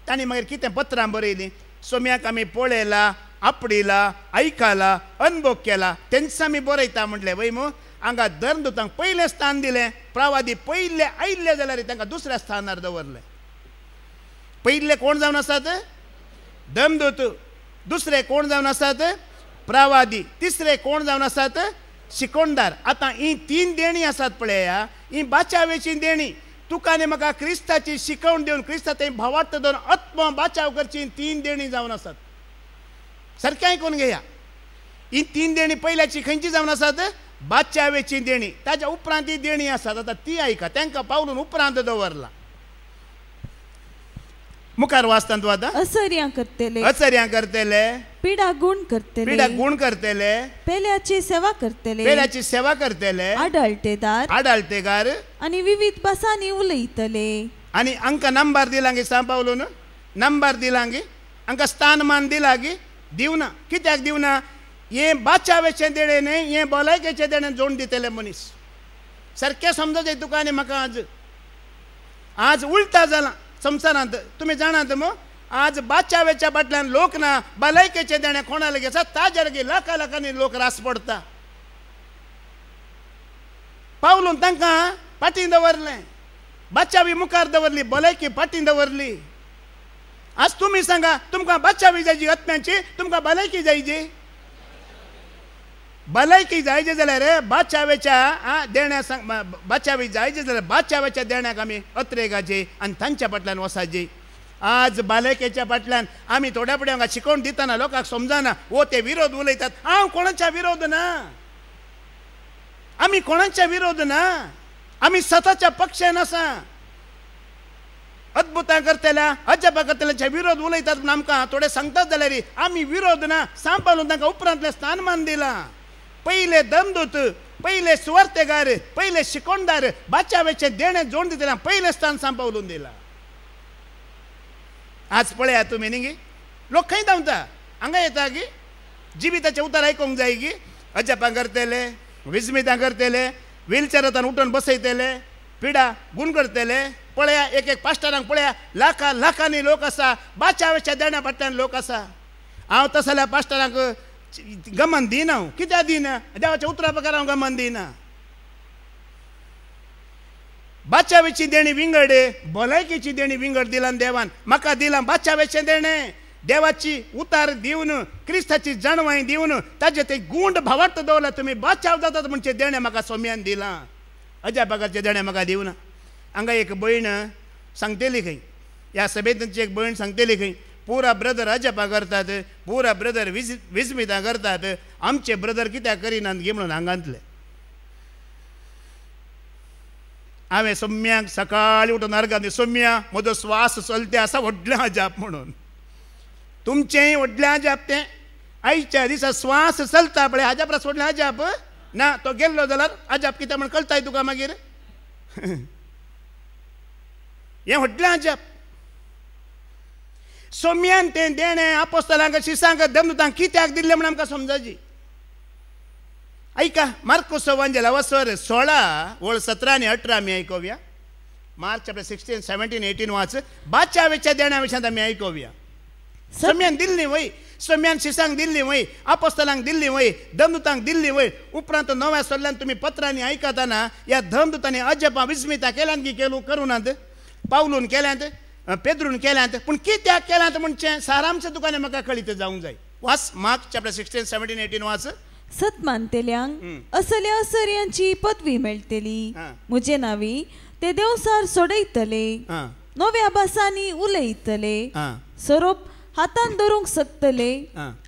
तांणी मागीर कितें पत्रां बरयलीं. सोम्याक आमी पळयला, आपडिला, आयकला, अनुभव केला, तेंच आमी बरयता म्हटलें वय मो. हांगा धर्मदूतांक पयलें स्थान दिलें. प्रवादी पयले आयिल्ले जाल्यार तांकां दुसऱ्या स्थानार दवरलें. पयले कोण जावन आसात? धर्मदूत. दुसरे कोण जावन आसात? प्रवादी. तिसरे कोण जावन आसात? शिकोणदार. आतां ही 3 देणी आसात पळया, ही बाचावेची देणी. तुका आनी म्हाका क्रिस्ताची शिकवण दिवन क्रिस्ताचे भावार्थ दवरून आत्मा बाचाव करची 3 देणी जावन आसात. सारकें आयकून घेया. ही 3 देणी पयल्याची खंयची जावन आसात? बाचावेची देणी. ताच्या उपरांत ही देणी आसात. आतां ती आयका. तांकां पावलून उपरांत दवरला. मुखार वाचता तूं आतां. असर्यां करतले, पिडा गुण करतले, पेल्याची सेवा करतले, आडाळतेगार आणि विविध भासांनी उलयतले. आणि हांकां नंबर दिलांगी सांग पावलो न्हू. नंबर दिलांगी हांकां स्थानमान दिलागी दिवना. कित्याक दिवना? हे बाचावेचे देणे न्ही, हे भलायकेचे देणे जोड दितले मनीस. सारकें समजत तुका आनी म्हाका. आज उलटा जाला संवसारांत. तुमी जाणात मग आज बाचावेच्या बाटल्यान लोक ना, भलायकेचे देणे कोणाला घेतात ताजेर गे लाखांनी लोक रास पडता. पावलून तांकां फाटीं दवरलें. बाचावी मुखार दवरली, भलायकी फाटीं दवरली. आज तुमी सांगा तुमकां बाचावी जायची आत्म्याची, तुमकां भलायकी जायची? भलायकी जायची जाल्यार बाचावेच्या देण्याक बाचावी जायची जाल्यार बाचावेच्या देण्याक आमी अत्रेगाचे आनी तांच्या फाटल्यान वसाचे. आज बालेकेच्या फाटल्यान आमी थोड्या फुडें हांगा शिकोवन दितना लोकांक समजना वो ते विरोध उलयतात. हांव कोणाच्या विरोध ना, आमी कोणाच्या विरोध ना, आमी स्वताच्या पक्षान आसा. अद्भुतां करतल्या अजबा करतल्याच्या विरोध उलयतात म्हूण आमकां थोडे सांगतात जाल्यार आमी विरोध ना, सांबाळून तांकां उपरांतलें स्थानमान दिलां. पयले दमदूत, पयले सुवार्थेगार, पयले शिकोणदार, बाच्यावेचे देणे जोड दितल्या पयले स्थान सांबाळून दिलां. आज पळया तुमी न्ही गी लोक खंय धांवता, हांगा येता गी जिविताचे उतार आयकूंक जाय गी. अजपां करतले, विस्मितां करतले, व्हीलचॅरांतल्यान उठोवन बसयतले, पिडा गुण करतले. पळया एक एक पास्टरांक पळया लाखां लाखांनी लोक आसा, बाच्यावेच्या देण्या फाटल्यान लोक आसा. हांव तस जाल्यार पास्टरांक गमन दिना, कित्याक दिना, देवाच्या उतरा प्रकार हांव गमन दिना. बाच्यावेची देणी विंगड, भलायकेची देणी विंगड दिलां देवान म्हाका दिलां. बाच्यावेचें देणें देवाची उतार दिवन, क्रिस्ताची जाणवाय दिवन ताजे ते गुंड भावार्थ दवरला. तुमी बाचाव जातात म्हणजे देणें म्हाका सोम्यान दिलां. अज्या प्रकारचे देणें म्हाका दिवना. हांगा एक भयण सांगतेली खंय, ह्या सभेंतची एक भयण सांगतेली खंय, पुरा ब्रदर अजपा करतात, पुरा ब्रदर विस्मितां करतात, आमचे ब्रदर कित्याक करिनात गे म्हणून हांगांतले. हांवें सोम्याक सकाळीं उठून अर्घ दिली, सोम्या म्हजो स्वास चलते आसा व्हडलें अजाप म्हणून. तुमचेंय व्हडलें अजाप तें आयच्या दिसा स्वास चलता पळय, हाज्या परस व्हडलें अजाप ना. तो गेल्लो जाल्यार अजाप कित्याक म्हण कळटाय तुका मागीर. हें व्हडलें अजाप. सोम्यान तें देणें आपोस्तलांक, शिसांक, दमदूतांक कित्याक दिल्लें म्हण आमकां समजाची. ऐका मार्कुस एवांजेल 16:17 आणि 18 आमी आयकोवया. मार्च 16, 17, 18 वाच. बाच्यावेच्या देण्या विशयांत आमी आयकोवया. सोम्यान दिल्ली वय, सोम्यान शिसांक दिल्ली वय, आपोस्तलांक दिल्ली वय, दमदूतांक दिल्ली वय. उपरांत नव्या सोडल्यान तुमी पत्रांनी आयकताना ह्या दमदूतांनी अजपां विस्मितां केल्यांत की करूनात, पावलून केल्यांत, पेद्रून केल्यांत, पूण कित्याक केल्यांत म्हणचें सारांश तुका म्हाका कळीत जावंक जाय. वाच मार्च 16, 17, 18 वाच. सत्मानतेल्यांक असल्या असर्यांची पदवी मेळटली. म्हजे नावी ते देवसार सोडयतले, नव्या भासांनी उलयतले, सोरोप हातान धरूंक शकतले,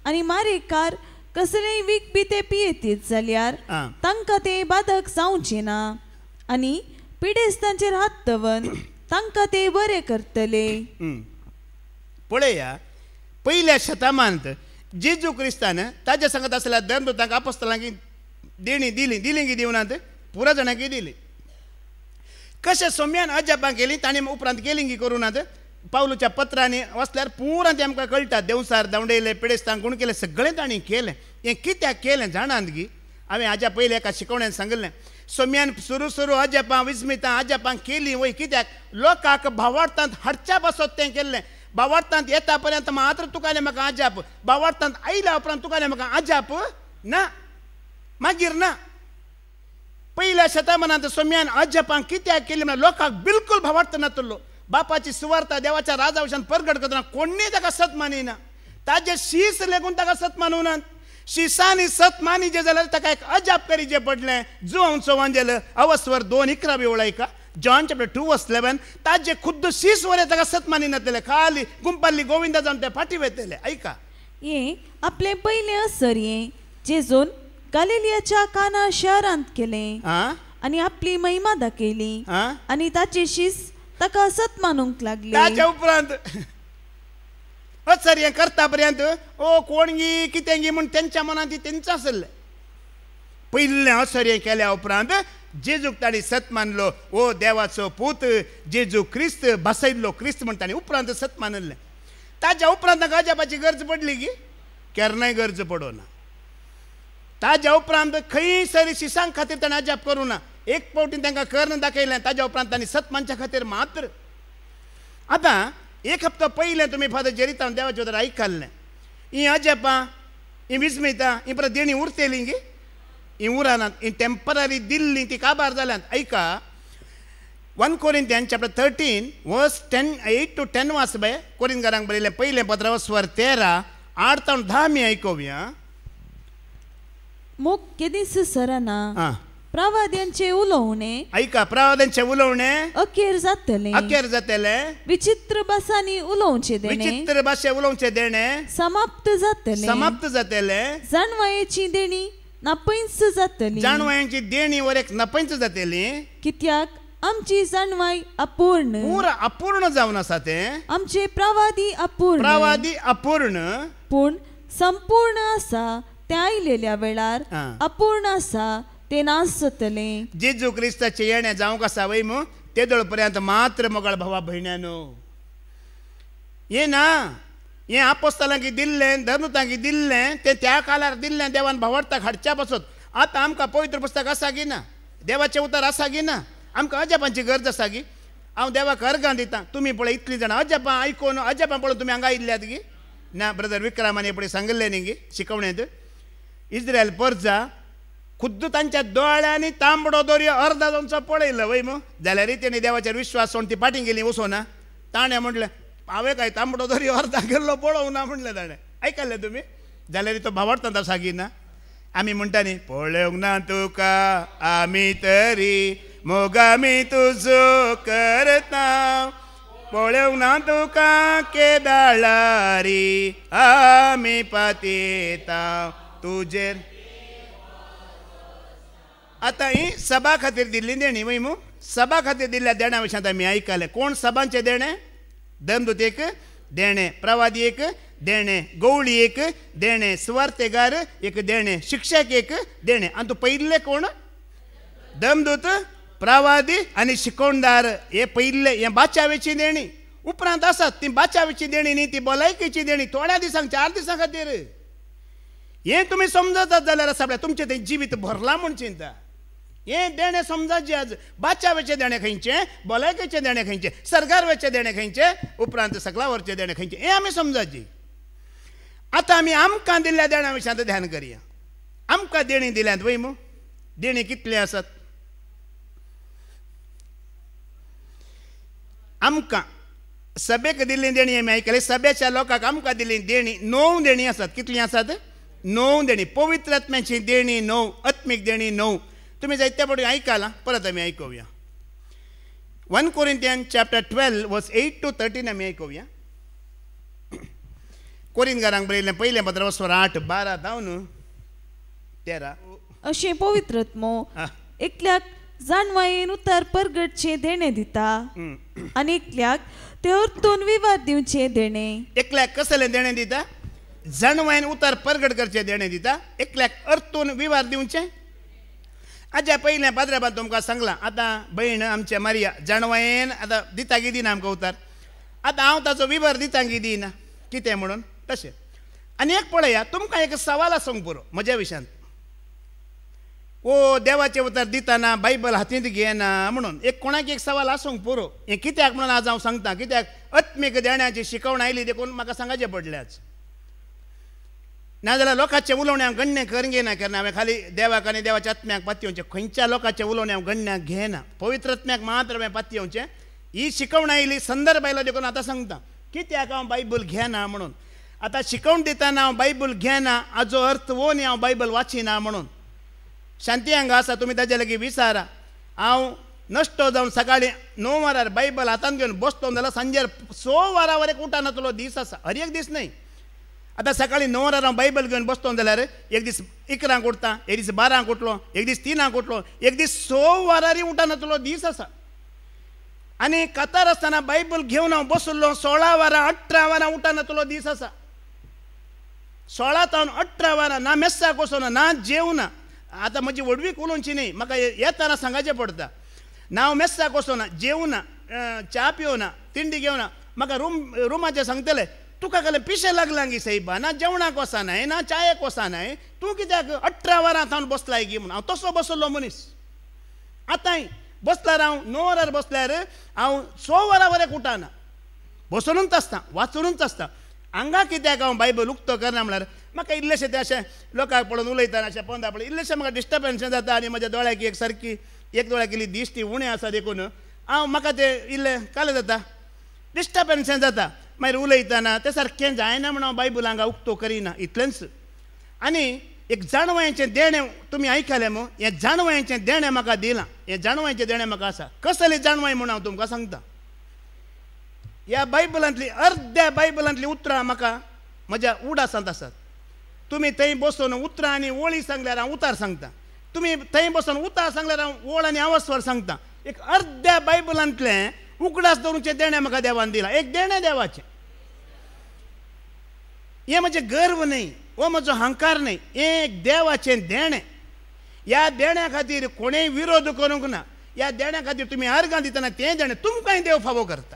आनी मारेकार कसलेय वीख बी ते पियेतीत जाल्यार तांकां ते बाधक जावचे ना, आनी पिडेस्तांचेर हात दवन तांकां ते बरें करतले. पळया पयल्या शतमानांत जेजू क्रिस्तान ताजे सांगत आसल्या दमदूतांक, आपोस्तलांक देणी दिली, दिली की दिवनात, पुरा जाणांक दिली. कशें सोम्यान अजपां केली ताणी उपरांत केली की करूनात. पावलूच्या पत्रांनी वाचल्यार पुरां तें आमकां कळटा. देवसार धांवडयले, पिडेस्तांक गुण केले, सगळें ताणी केलें. हें कित्याक केलें जाणात गी. हांवें हाज्या पयलीं एका शिकवण्यान सांगलें, सोम्यान सुरू अजपां विस्मितां अजपां केली वय कित्याक लोकांक भावार्थांत हाडच्या बसत तें केल्लें. भावार्थांत येता पर्यंत मात्र तुकालें म्हाका अजाप, भावार्थांत आयल्या उपरांत तुकालें म्हाका अजाप ना, मागीर ना. पयल्या शतमानांत सोम्यान अजपां कित्याक केली म्हळ्यार लोकांक बिलकुल भावार्थ नासलो. बापाची सुवार्ता देवाच्या राजा परगट करतना कोणीय ताका सत मानिना. ताजे शीस लेगून ताका सत मानूनात. शिसांनी सत मानी जे जाल्यार ताका एक अजाप करी जे पडलें. जुवांचो वांजेल अवस्वर 2:11 वळयका. जॉन चॅप्टर 2:11 ताजे खुद्द शीस वरे ताका सत मानी नातले, खाली गुंपाल्ली गोविंदा जावन ते फाटी वेतले. ऐका हे आपले पयले असर्ये जेजून गलिलियाच्या काना शहरांत केले आनी आपली महिमा दाखयली, आनी ताची शीस ताका सत मानूंक लागली. ताच्या उपरांत असर्ये करता पर्यंत ओ कोण गी कितें गी म्हूण तेंच्या मनांत तेंच आसलें. पयलें असर्ये केल्या उपरांत जेजूक ताणी सत मानलो. ओ देवाचो पूत जेजू क्रिस्त, बसयल्लो क्रिस्त म्हण ताणी उपरांत सत मानलें. ताच्या उपरांत ताका अजापाची गरज पडली की केन्नाय गरज पडोना. ताच्या उपरांत खंयसर शिसांक खातीर ताणें अजाप करूना. एक फावटी तांकां कर्ण दाखयलें. ताच्या उपरांत ताणी सत मानच्या खातीर मात्र. आतां एक हप्तो पयलें तुमी फादर जेरितान देवाचे उतर आयकल्लें. ही अजापां, ही विस्मितां, ही परत देणी उरतेली गी, ही उरानात, ही टेम्पररी दिल्ली, ती काबार जाल्यात. ऐका 1 Corinthians chapter 13 verse 8 to 10 वाच बाय. कोरिंथकारांक बरयलें पयलें पत्र वस्वर 13 8 ते 10 आमी आयकोवया. मोग केदीस सराना प्रवाद्यांचे उलोवणे ऐका प्रवाद्यांचे उलोवणे अखेर जातले विचित्र भासांनी उलोवचे देणे विचित्र भाषे उलोवचे देणे समाप्त जातले जाणवायेची देणी नापैंच जातली जाणवायांची देणी वर एक नपैंच जातली कित्याक आमची जाणवाई अपूर्ण जावन आसा ते आमचे प्रवादी अपूर्ण पूण संपूर्ण आसा त्या आयलेल्या वेळार अपूर्ण आसा ते नासतले जेजू क्रिस्ताचे येणे जावंक आसा वय मू तेदोळ पर्यंत मात्र मोगाळ भावा भयण्यानो हे ना हे आपोस्तलांकी दिल्लें धर्मतांकी दिल्लें ते त्या काळार दिल्लें देवान भावार्थाक हाडच्या पासत आतां आमकां पवित्र पुस्तक आसा गी ना देवाचें उतर आसा गी ना आमकां अजापांची गरज आसा गी हांव देवाक अर्गां दितां तुमी पळय इतलीं जाणां अजापां आयकून अजापां पळोवन तुमी हांगा आयिल्ल्यात गी ना ब्रदर विक्रमाने पळय सांगलें न्ही गी शिकवणेंत इस्रायल परजा खुद्द तांच्या दोळ्यांनी तांबडो दर्यो अर्धा जावचो पळयलो वय मू जाल्यार तेणी देवाचेर विश्वास सोडून ती फाटीं गेली वचोना ताणें म्हटलें हांवें काय तांबडो दर्यो अर्धा गेल्लो पळोवंक ना म्हटलें ताणें आयकल्लें तुमी जाल्यार तो भावार्थांत सागी ना आमी म्हणटा न्ही पळोवंक ना तुका आमी तरी मोगामी तुजो करता पळोवंक ना तुका केदाळारी आमी पातयता तुजेर आतां ही सभा खातीर दिल्ली देणी वय मू सभा खातीर दिल्ल्या देण्या विशयांत आमी आयकलें कोण सभांचे देणे धर्मदूत एक देणे प्रवादी एक देणे गवळी एक देणे सुवार्थेगार एक देणे शिक्षक एक देणे आनी तो पयले कोण धर्मदूत प्रवादी आनी शिकोवणदार हे पयले हे बाचावेची देणी उपरांत आसात ती बाचावेची देणी न्ही ती भलायकेची देणी थोड्या दिसांक 4 दिसां खातीर हे तुमी समजतात जाल्यार आसा तुमचें तें जिवीत भरलां म्हूण चिंता हे देणे समजाचे आज बाचावेचे देणे खंयचे भलायकेचे देणे खंयचे सरकारवेचे देणे खंयचे उपरांत सकलावरचे देणे खंयचे हे आमी समजाचे आतां आमी आमकां दिल्ल्या देण्या विशयांत ध्यान करया आमकां देणी दिल्यात वय मू देणी कितले आसात आमकां सभेक दिल्ली देणी आमी आयकली सभेच्या लोकांक आमकां दिल्ली देणी 9 देणी आसात कितलीं आसात 9 देणी पवित्र आत्म्याची देणी 9 आत्मीक देणी 9 तुम्ही जायत्या पडून आयकलां परत आमी आयकुया 1 Corinthians chapter 12 verse 8 to 13 आमी आयकुया कोरिंथकारांक बरयलें पयलें पत्र 8 12 जावन 13 अशें पवित्रत्मो एकल्याक जाणवायेन उतार परगटचे देणे दिता आनी एकल्याक ते अर्थून विवाद दिवचे देणे एकल्याक कसले देणे दिता जाणवायेन उतार परगट करचे देणे दिता एकल्याक अर्थून विवाद दिवचे आज्या पयलें पाद्रेबाद तुमकां सांगलां आतां भयण आमच्या मारिया जाणवायेन आतां दिता की दिना आमकां उतार आतां हांव ताचो विवर दिता की दिना कितें म्हणून तशें आनी एक पळया तुमकां एक सवाल आसूंक पुरो म्हज्या विशयांत ओ देवाचें उतर दितना बायबल हातींत घेना म्हणून एक कोणाक एक सवाल आसूंक पुरो हें कित्याक म्हणून आज हांव सांगतां कित्याक आत्मीक देण्याची शिकवण आयली देखून म्हाका सांगाचें पडलें आज नाजाल्यार लोकांचे उलोवणे हांव गण्य करिना केन्ना हांवें खाली देवाक आनी देवाच्या आत्म्याक पातयेवचें खंयच्या लोकांचे उलोवणे हांव गण्याक घेना पवित्र आत्म्याक मात्र हांवें पातयेवचें ही शिकवण आयली संदर्भ आयलो देखून आतां सांगता कित्याक हांव बायबल घेना म्हणून आतां शिकवण दितना हांव बायबल घेना हाजो अर्थ हो न्ही हांव बायबल वाचिना म्हणून शांती हांगा आसा तुमी ताजे लागीं विचारा हांव नश्टो जावन सकाळीं 9 वरार बायबल हातांत घेवन बसलो जाल्यार सांजेर 6 वरां वरेक उठना नातलो दीस आसा हर एक दीस न्हय आतां सकाळीं 9 वरार हांव बायबल घेवन बसलो जाल्यार एक दीस 11 उठता एक दीस 12 उठलो एक दीस 3 उठलो एक दीस 6 वरांनी उठना नातलो दीस आसा आनी कातार आसतना बायबल घेवन हांव बसलो 16 वरां 18 वरां उठना नातलो दीस आसा 16 तावन 18 वरां ना मेस्साक वचोना ना जेवना आतां म्हजी व्हडवीक उलोवची न्ही म्हाका येताना सांगाचें पडटा ना हांव मेस्साक वचोना जेवना च्या पिवना तिंडी घेवना म्हाका रुमाचें सांगतले तुका कसलें पिशें लागलां गी सायबा ना जेवणाक वचनाय ना चायेक वचनाय तूं कित्याक 18 वरां थावन बसलाय गी म्हणून हांव तसो बसलो मनीस आतांय बसल्यार हांव 9 वरार बसल्यार हांव 6 वरां वरेक उठना बसोनूच आसता वाचूनूच आसता हांगा कित्याक हांव बायबल उक्तो करना म्हळ्यार म्हाका इल्लेशें तें अशें लोकांक पळोवन उलयतना अशें पोंदा पळय इल्लेशें म्हाका डिस्टर्बन्स जाता आनी म्हज्या दोळ्याक एक सारकी एक दोळ्याक इल्ली दिश्टी उणें आसा देखून हांव म्हाका तें इल्लें कालें जाता डिस्टर्बन्स जाता मागीर उलयतना तें सारकें जायना म्हणून हांव बायबल हांगा उक्तो करिना इतलेंच आनी एक जाणवायेचें देणें तुमी आयकलें मो हें जाणवायेचें देणें म्हाका दिलां हें जाणवायेचें देणें म्हाका आसा कसलें जाणवाय म्हणून हांव तुमकां सांगता ह्या बायबलांतली अर्ध्या बायबलांतली उतरां म्हाका म्हज्या उडासांत आसात तुमी थंय बसून उतरां आनी ओळी सांगल्यार हांव उतार सांगता तुमी थंय बसून उतार सांगल्यार हांव ओळ आनी आवास्वर सांगता एक अर्ध्या बायबलांतलें उगडास दवरूचें देणें म्हाका देवान दिलां एक देणें देवाचें हें म्हजें गर्व न्ही हो म्हजो अहंकार न्ही हें एक देवाचें देणें ह्या देण्या खातीर कोणेंय विरोध करूंक ना ह्या देण्या खातीर तुमी अर्गां दितना तें देणें तुमकांय देव फावो करता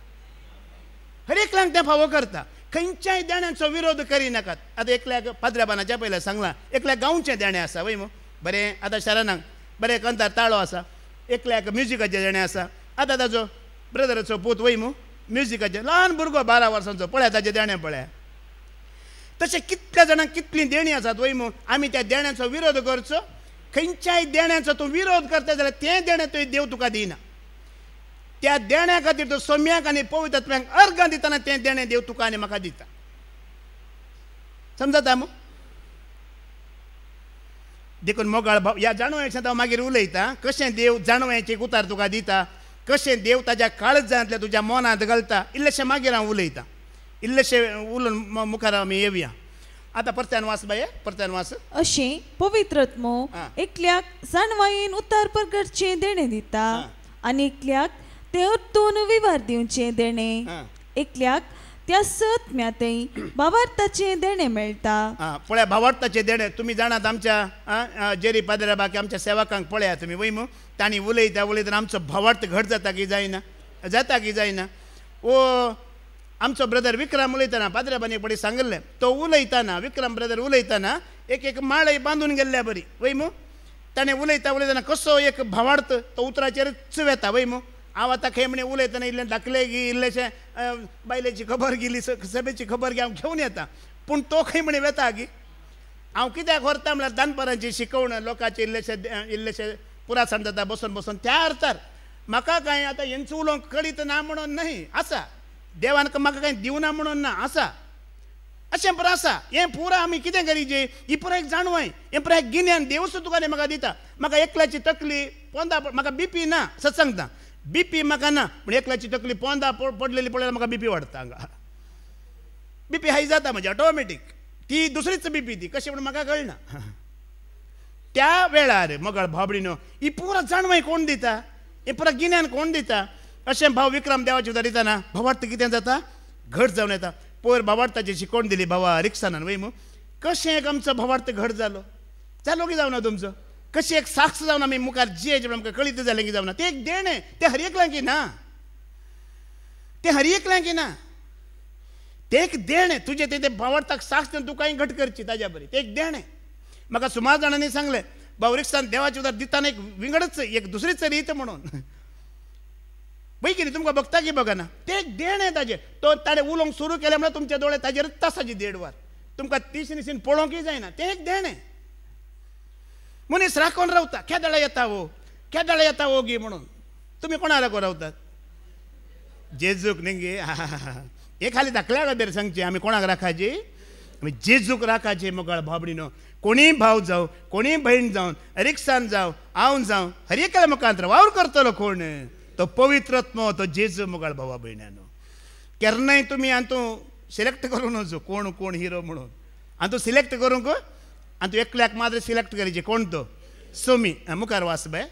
हर एकल्याक तें फावो करता खंयच्याय देण्याचो विरोध करिनाकात आतां एकल्याक पाद्र्याबानाच्या पयलें सांगलां एकल्याक गांवचें देणें आसा वय मू बरें आतां शरानाक बरें कंतार ताळो आसा एकल्याक म्युजिकाचें देणें आसा आतां ताजो ब्रदराचो पूत वय मू म्युजिकाचें ल्हान भुरगो 12 वर्सांचो पळय ताचें देणें पळय तशें कितल्या जाणांक कितलीं देणीं आसात वय मू आमी त्या देण्याचो विरोध करचो खंयच्याय देण्याचो तूं विरोध करता जाल्यार तें देणें तुवें देव तुका दिना त्या देण्या खातीर तूं सोम्याक आनी पवित्र आत्म्याक अर्गां दितना तें देणें देव तुका आनी म्हाका दिता समजता मू देखून मोगाळ भाव ह्या जाणवायेचें हांव मागीर उलयतां कशें देव जाणवायेचें उतार तुका दिता कशें देव ताज्या काळजांतल्या तुज्या मनांत घालता इल्लेशें मागीर हांव उलयतां इल्लेशें उलोवन मुखार आमी येवया आतां परत्यान वाच बाये परत्यान वाच अशें पवित्र आत्मो एकल्याक जाणवायेन उतार प्रकारचें देणें दिता आनी एकल्याक तें अर्तून विवार दिवचें देणें एकल्याक त्या सत्म्यातय भावार्थाचें देणें मेळटा पळया भावार्थाचें देणें तुमी जाणात आमच्या जेरी पाद्र्याबाक आमच्या सेवकांक पळया तुमी वय मू तांणी उलयता उलयतना आमचो भावार्थ घट जाता की जायना ओ आमचो ब्रदर विक्रम उलयतना पाद्र्याबानी पडी सांगलें तो उलयतना विक्रम ब्रदर उलयतना एक माळय बांदून गेल्ल्या बरी वय मू ताणें उलयतना कसो एक भावार्थ तो उतराचेर येता वय मू हांव आतां खंय म्हणें उलयतना इल्लें दाखले गी इल्लेशें बायलेची खबर गेली सभेची खबर गी हांव घेवन येता पूण तो खंय म्हणें वेता गी हांव कित्याक व्हरता म्हळ्यार दानपरांची शिकवण लोकांचे इल्लेशें पुरासाण जाता बसून त्या अर्थार म्हाका कांय आतां हेंचो उलोवंक कळीत ना म्हणून न्हय आसा देवान म्हाका कांय दिवना म्हणून ना आसा अशें पुरो आसा हें पुरो आमी कितें करीचें ही पुरो एक जाणवाय हें पुरो एक गिन्यान देव सुद्दां तुका म्हाका दिता म्हाका एकल्याची तकली पोंदा म्हाका बीपी ना सच सांगता बीपी म्हाका ना पूण एकल्याची तकली पोंदा पडलेली पळयल्यार म्हाका बीपी वाडटा हांगा बीपी हाय जाता म्हजी ऑटोमॅटीक ती दुसरीच बीपी ती कशें म्हणून म्हाका कळना त्या वेळार मोगाळ भाबडीनो ही पुरो जाणवाय कोण दिता हें पुरो गिन्यान कोण दिता अशें भाव विक्रम देवाचे उदार दितना भावार्थ कितें जाता घट जावन येता पयर भावार्थाची शिकवण दिली भावा रिक्षानान वय मू कशें एक आमचो भावार्थ घट जालो की जावना तुमचो कशी एक साक्ष जावन आमी मुखार जियेचें आमकां कळीत जालें की जावना तें एक देणें तें हर एकल्यांक ना तें एक देणें तुजें तें भावार्थाक साक्ष दिवन तुकांय घट करची ताज्या बरी तें एक देणें म्हाका सुमार जाणांनी सांगलें भाव रिक्षान देवाचें उदार दितना एक विंगडच एक दुसरीच रीत म्हणून पळय कितें तुमकां बघता की बघना तें एक देणें ताजें तो ताणें उलोवंक सुरू केलें म्हळ्यार तुमचे दोळे ताजेरच तासाची 1.5 वर तुमकां तीस निसीन पळोवंकय जायना तें एक देणें मनीस राखून रावता केदाळ येता वो गी म्हणून तुमी कोणा राखून रावतात जेजूक न्ही गे हे खाली धाकल्या खातीर सांगचें आमी कोणाक राखाची आमी जेजूक राखाचें मोगाळ भाबडीनो कोणीय भाव जावं कोणीय भयण जावन रिक्षान जावं हांव जावं हर एका मुखांतर वावर करतलो कोण तो पवित्र आत्मो तो जेजू मोगाळ भावा भयणानो केन्नाय तुमी हातूं सिलेक्ट करूं नजो कोण हिरो म्हणून हातूं सिलेक्ट करूंक हातूं एकल्याक मात्र सिलेक्ट करचें कोण तो सोमी मुखार वाच बाय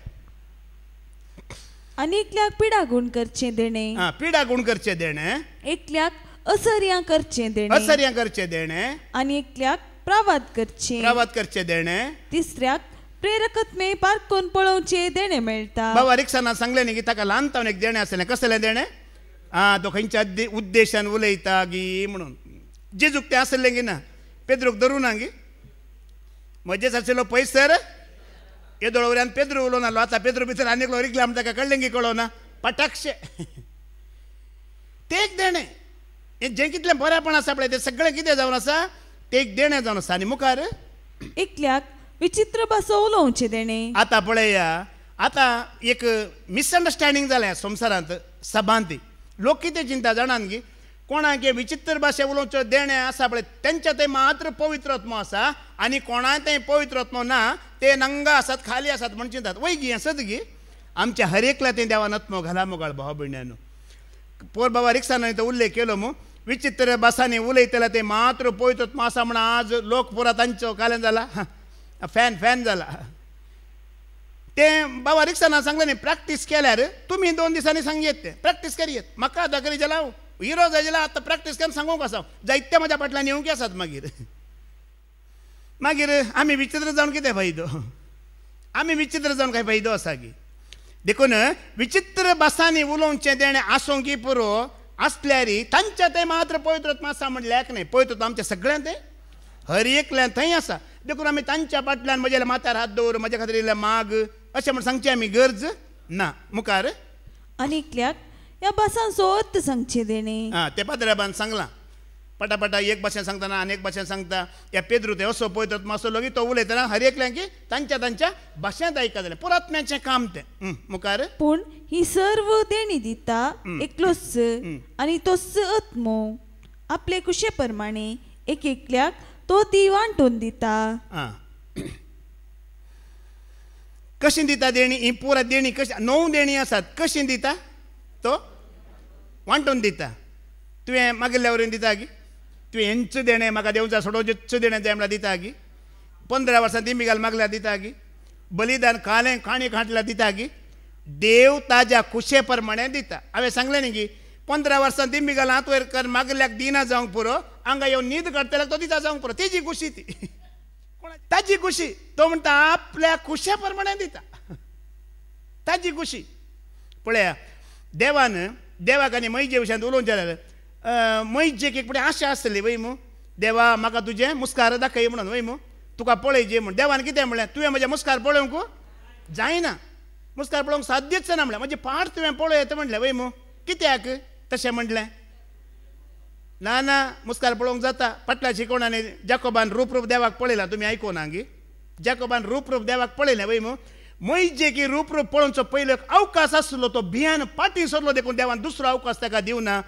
आनी एकल्याक पिडा गुण करचें देणें पिडा गुण करचें देणें एकल्याक असर्यां करचें देणें आनी एकल्याक प्रवाद करचें देणें तिसऱ्याक प्रेरकत्मे पारखून पळोवचें देणें मेळटा बाबा रिक्षाना सांगलें न्ही की ताका ल्हानतावन एक देणें आसलें कसलें देणें तो खंयच्या उद्देशान उलयता गी म्हणून जेजूक तें आसलें गी ना पेद्रूक धरूं ना गी म्हजेच आशिल्लो पयसर येदोळ वऱ्यान पेद्रू उलोवन आसलो आतां पेद्रू भितर आनी एकलो रिकला म्हणटा ताका कळ्ळें गी कळोना पटाक्षे तें एक देणें हें जें कितलें बरेंपण आसा पळय तें सगळें कितें जावन आसा तें एक देणें जावन आसा आनी मुखार एकल्याक विचित्र भासो उलोवचें देणें आतां पळया आतां एक मिसअंडरस्टँडींग जालें संवसारांत सभांत लोक कितें चिंता जाणात गी कोणाक विचित्र भाशे उलोवच्यो देणे आसा पळय तेंच्या थंय मात्र पवित्र आत्मो आसा आनी कोणा थंय पवित्र आत्मो ना ते नंगा आसात खाली आसात म्हण चिंतात वय गी आसत गी आमच्या हर एकल्या ते देवान आत्मो घाला मुगाळ भाव भयण्यांनो पोर बाबा रिक्षान तो उल्लेख केलो मू विचित्र भासांनी उलयतले ते मात्र पवित्र आत्मो आसा म्हण आज लोक पुरा तांचो काल्यान जाला फॅन जाला ते बाबा रिक्षाना सांगले न्ही प्रॅक्टीस केल्यार तुमी 2 दिसांनी सांगयेत ते प्रॅक्टीस करियेत म्हाका आतां करी जाल्यार हिरो जाल्यार आतां प्रॅक्टीस करून सांगूंक आसा जायते म्हज्या फाटल्यान येवंक आसात मागीर आमी विचित्र जावन कितें फायदो आमी विचित्र जावन काय फायदो आसा गी देखून विचित्र भासांनी उलोवचें देणें आसूं की पुरो आसल्यार तांच्या थंय मात्र पवित्र आत्मा आसा म्हणल्यार न्ही पवित्र आत्मा आमच्या सगळ्यां थंय हर एकल्यान थंय आसा देखून आमी तांच्या फाटल्यान म्हज्या माथ्यार हात दवर म्हज्या खातीर इल्लें माग अशें म्हण सांगची आमी गरज ना मुखार आनीकल्याक ह्या भासांचो अर्थ सांगचे देणे ते पाद्राबान सांगलां पटापटा एक भाशेन सांगतना आनी एक भाशेन सांगता ह्या पेद्रू ते असो पवित्र आत्मा आसलो की तो उलयतना हर एकल्याक की तांच्या भाशेंत आयका जालें पुरात्म्याचें काम तें मुखार पूण ही सर्व देणी दिता एकलोच आनी तोच आत्मो आपले कुशे प्रमाणे एक एकल्याक तो ती वांटून दिता कशी दिता देणी ही पुरा देणी कशी 9 देणी आसात कशी दिता तो वांटून दिता तुवें मागिल्ल्या वरेन दिता गी तुवें हेंच देणें म्हाका देवचा सोडोवचेंच देणें जाय म्हळ्यार दिता गी 15 वर्सां तिमिगाल मागल्यार दिता गी बलिदान काळें काणी खाटल्यार दिता गी देव ताज्या कुशे प्रमाणे दिता हांवें सांगलें न्ही की 15 वर्सां तिमिगाल हात वयर कर मागल्याक दिना जावंक पुरो हांगा येवन न्हीद काडटल्याक तो दिता जावंक पुरो तेजी खुशी ती ताजी खुशी तो म्हणटा आपल्या कुशे प्रमाणे दिता ताजी खुशी पळया देवाक आनी मैजे विशयांत उलोवंक जाल्यार मैजेक एक फुडें आशा आसतली वय मू देवा म्हाका तुजें मुस्कार दाखय म्हणून वय मू तुका पळयजे म्हण देवान कितें म्हणलें तुवें म्हजें मुस्कार पळोवंक जायना मुस्कार पळोवंक साध्यच ना म्हणलें म्हजें पाठ तुवें पळयत म्हणलें वय मू कित्याक तशें म्हणलें ना मुस्कार पळोवंक जाता फाटल्या शिकोवणांनी जाकोबान रूप देवाक पळयलां तुमी आयकोना गी जाकोबान रूप देवाक पळयलें वय मू मैजे की रूप पळोवचो पयलो अवकाश आसलो तो भियान फाटी सरलो देखून देवान दुसरो अवकाश ताका दिवना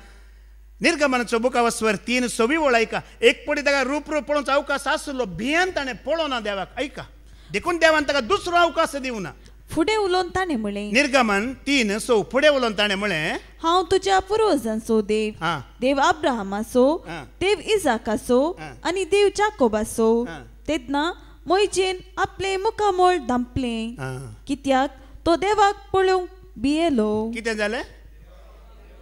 निर्गमनाचो बुकावस्वर 3:6 वळायका एक पटी ताका रूप पळोवचो अवकाश आसलो भियान ताणें पळोवना देवाक ऐका देखून देवान ताका दुसरो अवकाश दिवना फुडें उलोवन ताणें म्हळें निर्गमन 3:6 फुडें उलोवन ताणें म्हळें हांव तुज्या पुर्वजांचो देव देव अब्राहमाचो देव इजाकाचो आनी देव जाकोबाचो तेन्ना मोयजेन आपले मुखामोळ धांपलें कित्याक तो देवाक पळोवंक भियेलो कितें जालें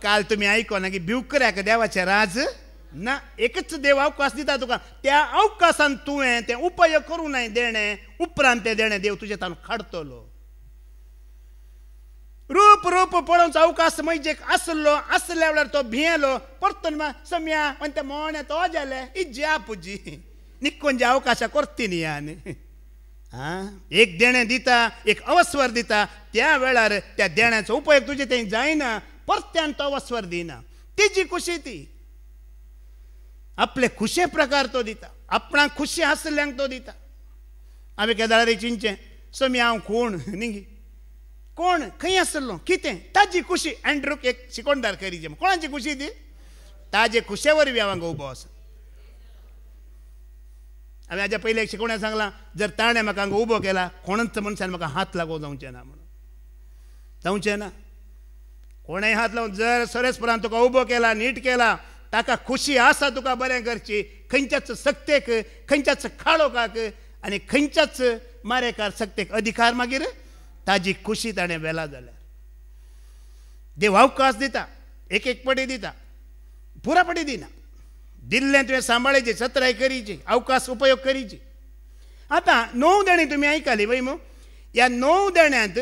काल तुमी आयकोना की भिवकऱ्याक देवाचें राज ना एकच देव अवकाश दिता तुका त्या अवकाशान तुवें तें उपयोग करूं नये देणें उपरांत तें देणें देव तुजें तान काडटलो रूप पळोवचो अवकाश मैजेक आसलो आसल्या वेळार तो भियेलो परतून सम्या म्हणटा मोण्या तो जालें इज्या पुजी निक्कोन जे अवकाश करती न्ही आनी एक देणें दिता एक अवस्वर दिता त्या वेळार त्या देण्याचो उपयोग तुजें थंय जायना परत्यान तो अवस्वर दिना तेजी खुशी ती आपले खुशे प्रकार तो दिता आपणाक खुशी आसल्यांक तो दिता हांवें केदार चिंचें समी हांव कोण न्ही कोण खंय आसलो कितें ताजी खुशी एंड्रूक एक शिकोणदार करीचे कोणाची खुशी ती ताजे खुशे वरवीं हांव हांगा उबो आसा हांवें हाज्या पयलीं एक शिकोवण्याक सांगलां जर ताणें म्हाका हांगा उबो केला कोणच मनशान म्हाका हात लागोवंक जावचें ना म्हणून जावचें ना कोणेय हात लावन जर सरेस्परान तुका उबो केला नीट केला ताका खुशी आसा तुका बरें करची खंयच्याच सक्तेक खंयच्याच खाळोकाक आनी खंयच्याच मारेकार सक्तेक अधिकार मागीर ताजी खुशी ताणें वेला जाल्यार देव अवकाश दिता एक पटी दिता पुरा पटी दिना दिल्लें तुवें सांबाळचें सत्राय करीची अवकाश उपयोग करीची आतां 9 देणी तुमी आयकली वय मू ह्या 9 देण्यांत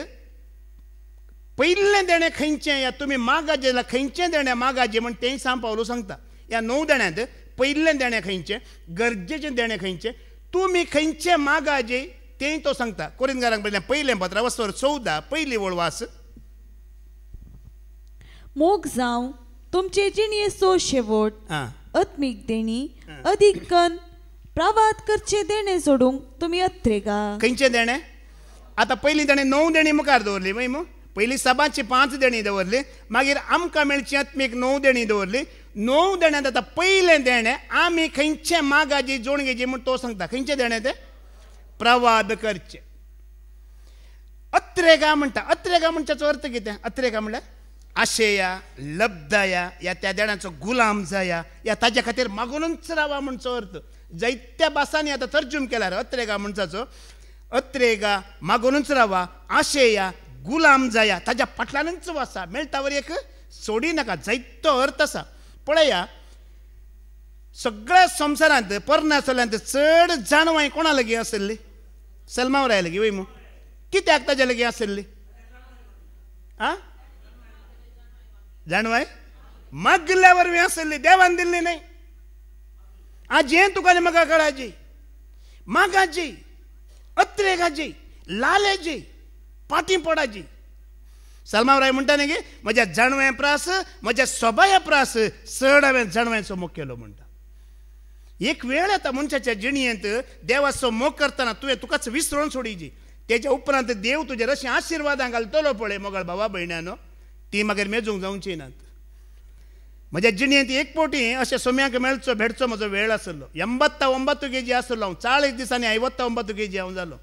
पयलें देणें खंयचें या तुमी मागाचे जाल्यार खंयचें देणें मागाचें म्हण तें सांग पावलो सांगता ह्या 9 देण्यांत पयलें देणें खंयचें गरजेचें देणें खंयचें तुमी खंयचें मागाचें तें तो सांगता कोरिंथकारांक बरयलें पयलें पत्र वस्वर 14 पयली वळवास मोग जावं तुमचे जिणयेचो शेवट आत्मीक देणी अधिकन प्रवाद करचे देणे सोडूंक तुमी अत्रेगा खंयचें देणें आतां पयलीं ताणें 9 देणी मुखार दवरली वय मू पयलीं सभाची 5 देणी दवरली मागीर आमकां मेळची आत्मीक 9 देणी दवरली 9 देणे जाता. पयलें देणें आमी खंयचे मागाची जोडगेची म्हूण तो सांगता. खंयचे देणें ते प्रवाद करचे. अत्रेगा म्हणटा. अत्रेगा म्हणच्याचो अर्थ कितें? अत्रेगा म्हणल्यार आशेया, लब्धाया, या त्या देण्याचो गुलाम जाया, या ताज्या खातीर मागूनच रावा म्हणचो अर्थ. जायत्या भासांनी आतां तर्जूम केल्यार अत्रेगा म्हणच्याचो अत्रेगा, मागूनच रावा, आशेया, गुलाम जाया, ताज्या फाटल्यानच वचा, मेळटा वर एक सोडी नाका. जायतो अर्थ आसा. पळया, सगळ्या संवसारांत परनासल्यांत चड जाणवाय कोणा लागीं आसली? सलमावराया लागीं वय मू. कित्याक ताज्या लागीं आसली? आं, जाणवाय मागल्या वरवीं आसली, देवान दिल्ली न्हय. आज हें तुका आनी म्हाका कळाची. मागाची, अत्रेगाची, लालेची, पाटी पडाची. सलमावराय म्हणटा न्ही की म्हज्या जाणव्या प्रास, म्हज्या सोबाया प्रास चड हांवें जाणव्याचो मोग केलो म्हणटा. एक वेळ येता मनशाच्या जिणयेंत देवाचो मोग करतना तुवें तुकाच विसरून सोडिची. तेच्या उपरांत देव तुजेर अशें आशिर्वादां घालतलो पळय मोगळ भावा भयण्यानो, ती मागीर मेजूंक जावची नात. म्हज्या जिणयेंत एक फावटी अशें सोम्याक मेळचो भेटचो म्हजो वेळ आसलो. 89 kg आसलो हांव. 40 दिसांनी 59 kg हांव जालो.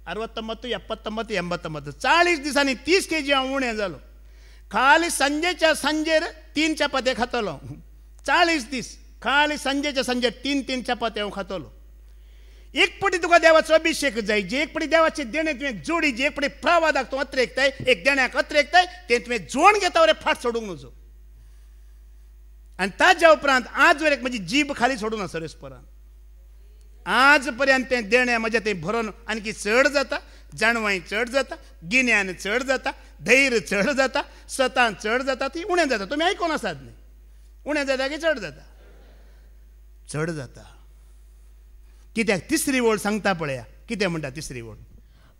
69, 79, 89, 40 दिसांनी 30 kg हांव उणें जालो. खाली संजेच्या सांजेर 3 चपाते खातलो. 40 दीस खाली संजेच्या सांजेर 3 चपाते हांव खातलो. एक पटी तुका देवाचो अभिषेक जाय, जे एक पटी देवाचे देणे तुवें जोडी, जे एक पटी प्रवादाक तूं अत्रेकताय, एक देण्याक अत्रेकताय, तें तुवें जोड घेता रे फाट सोडूंक नजो. आनी ताज्या उपरांत आज वर एक म्हजी जीब खाली सोडून आसा रेस्परान. आज पर्यंत तें देणें म्हजें तें भरोन आणकी चड जाता. जाणवाय चड जाता, गिन्यान चड जाता, धैर्य चड जाता, सतान चड जाता, ती उणें जाता. तुमी आयकोन आसात न्ही? उणें जाता की चड जाता? चड जाता. कित्याक? तिसरी ओळ सांगता पळया. कितें म्हणटा तिसरी ओळ?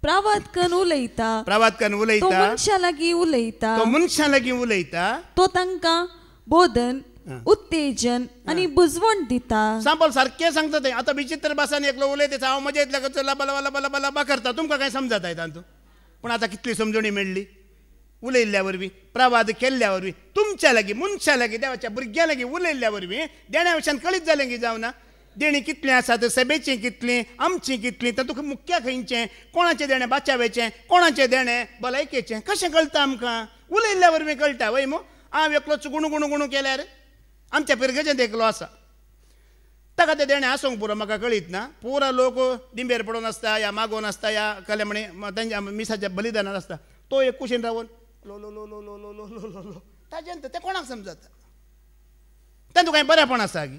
प्रवाद करून उलयता. प्रवाद करून उलयता. तो मनशा लागीं उलयता. तो मनशा लागीं उलयता. तो तांकां बोधन, उत्तेजन आनी बुजवण दिता. सांपल सारकें सांगता तें. आतां विचित्र भासांनी एकलो उलयता, हांव मजा येतल्या लबा करता, तुमकां कांय समजता तातूंत? पूण आतां कितली समजणी मेळ्ळी उलयल्ल्या वरवीं, प्रवाद केल्ल्या वरवीं, तुमच्या लागीं, मनशा लागीं, देवाच्या भुरग्यां लागीं उलयल्ल्या वरवीं देण्या विशयान कळीत जालें की जावना? देणी कितलीं आसात, सभेचीं कितलीं, आमचीं कितलीं, तर तुका मुख्य खंयचें, कोणाचें देणें बाचावेचें, कोणाचें देणें भलायकेचें, कशें कळटा आमकां? उलयल्ल्या वरवीं कळटा वय मू. हांव एकलोच गुणू केल्यार आमच्या पिरगेचें एकलो आसा, ताका तें देणें आसूंक पुरो म्हाका कळीत ना. पुरो लोक दिंबेर पडून आसता, या मागोवन आसता, या कले म्हणे तांच्या मिसाच्या बलिदानार आसता. तो एक कुशीन रावून low low low low low low low low low low ताजें तें कोणाक समजता? तातूंत कांय बरेंपण आसा गी?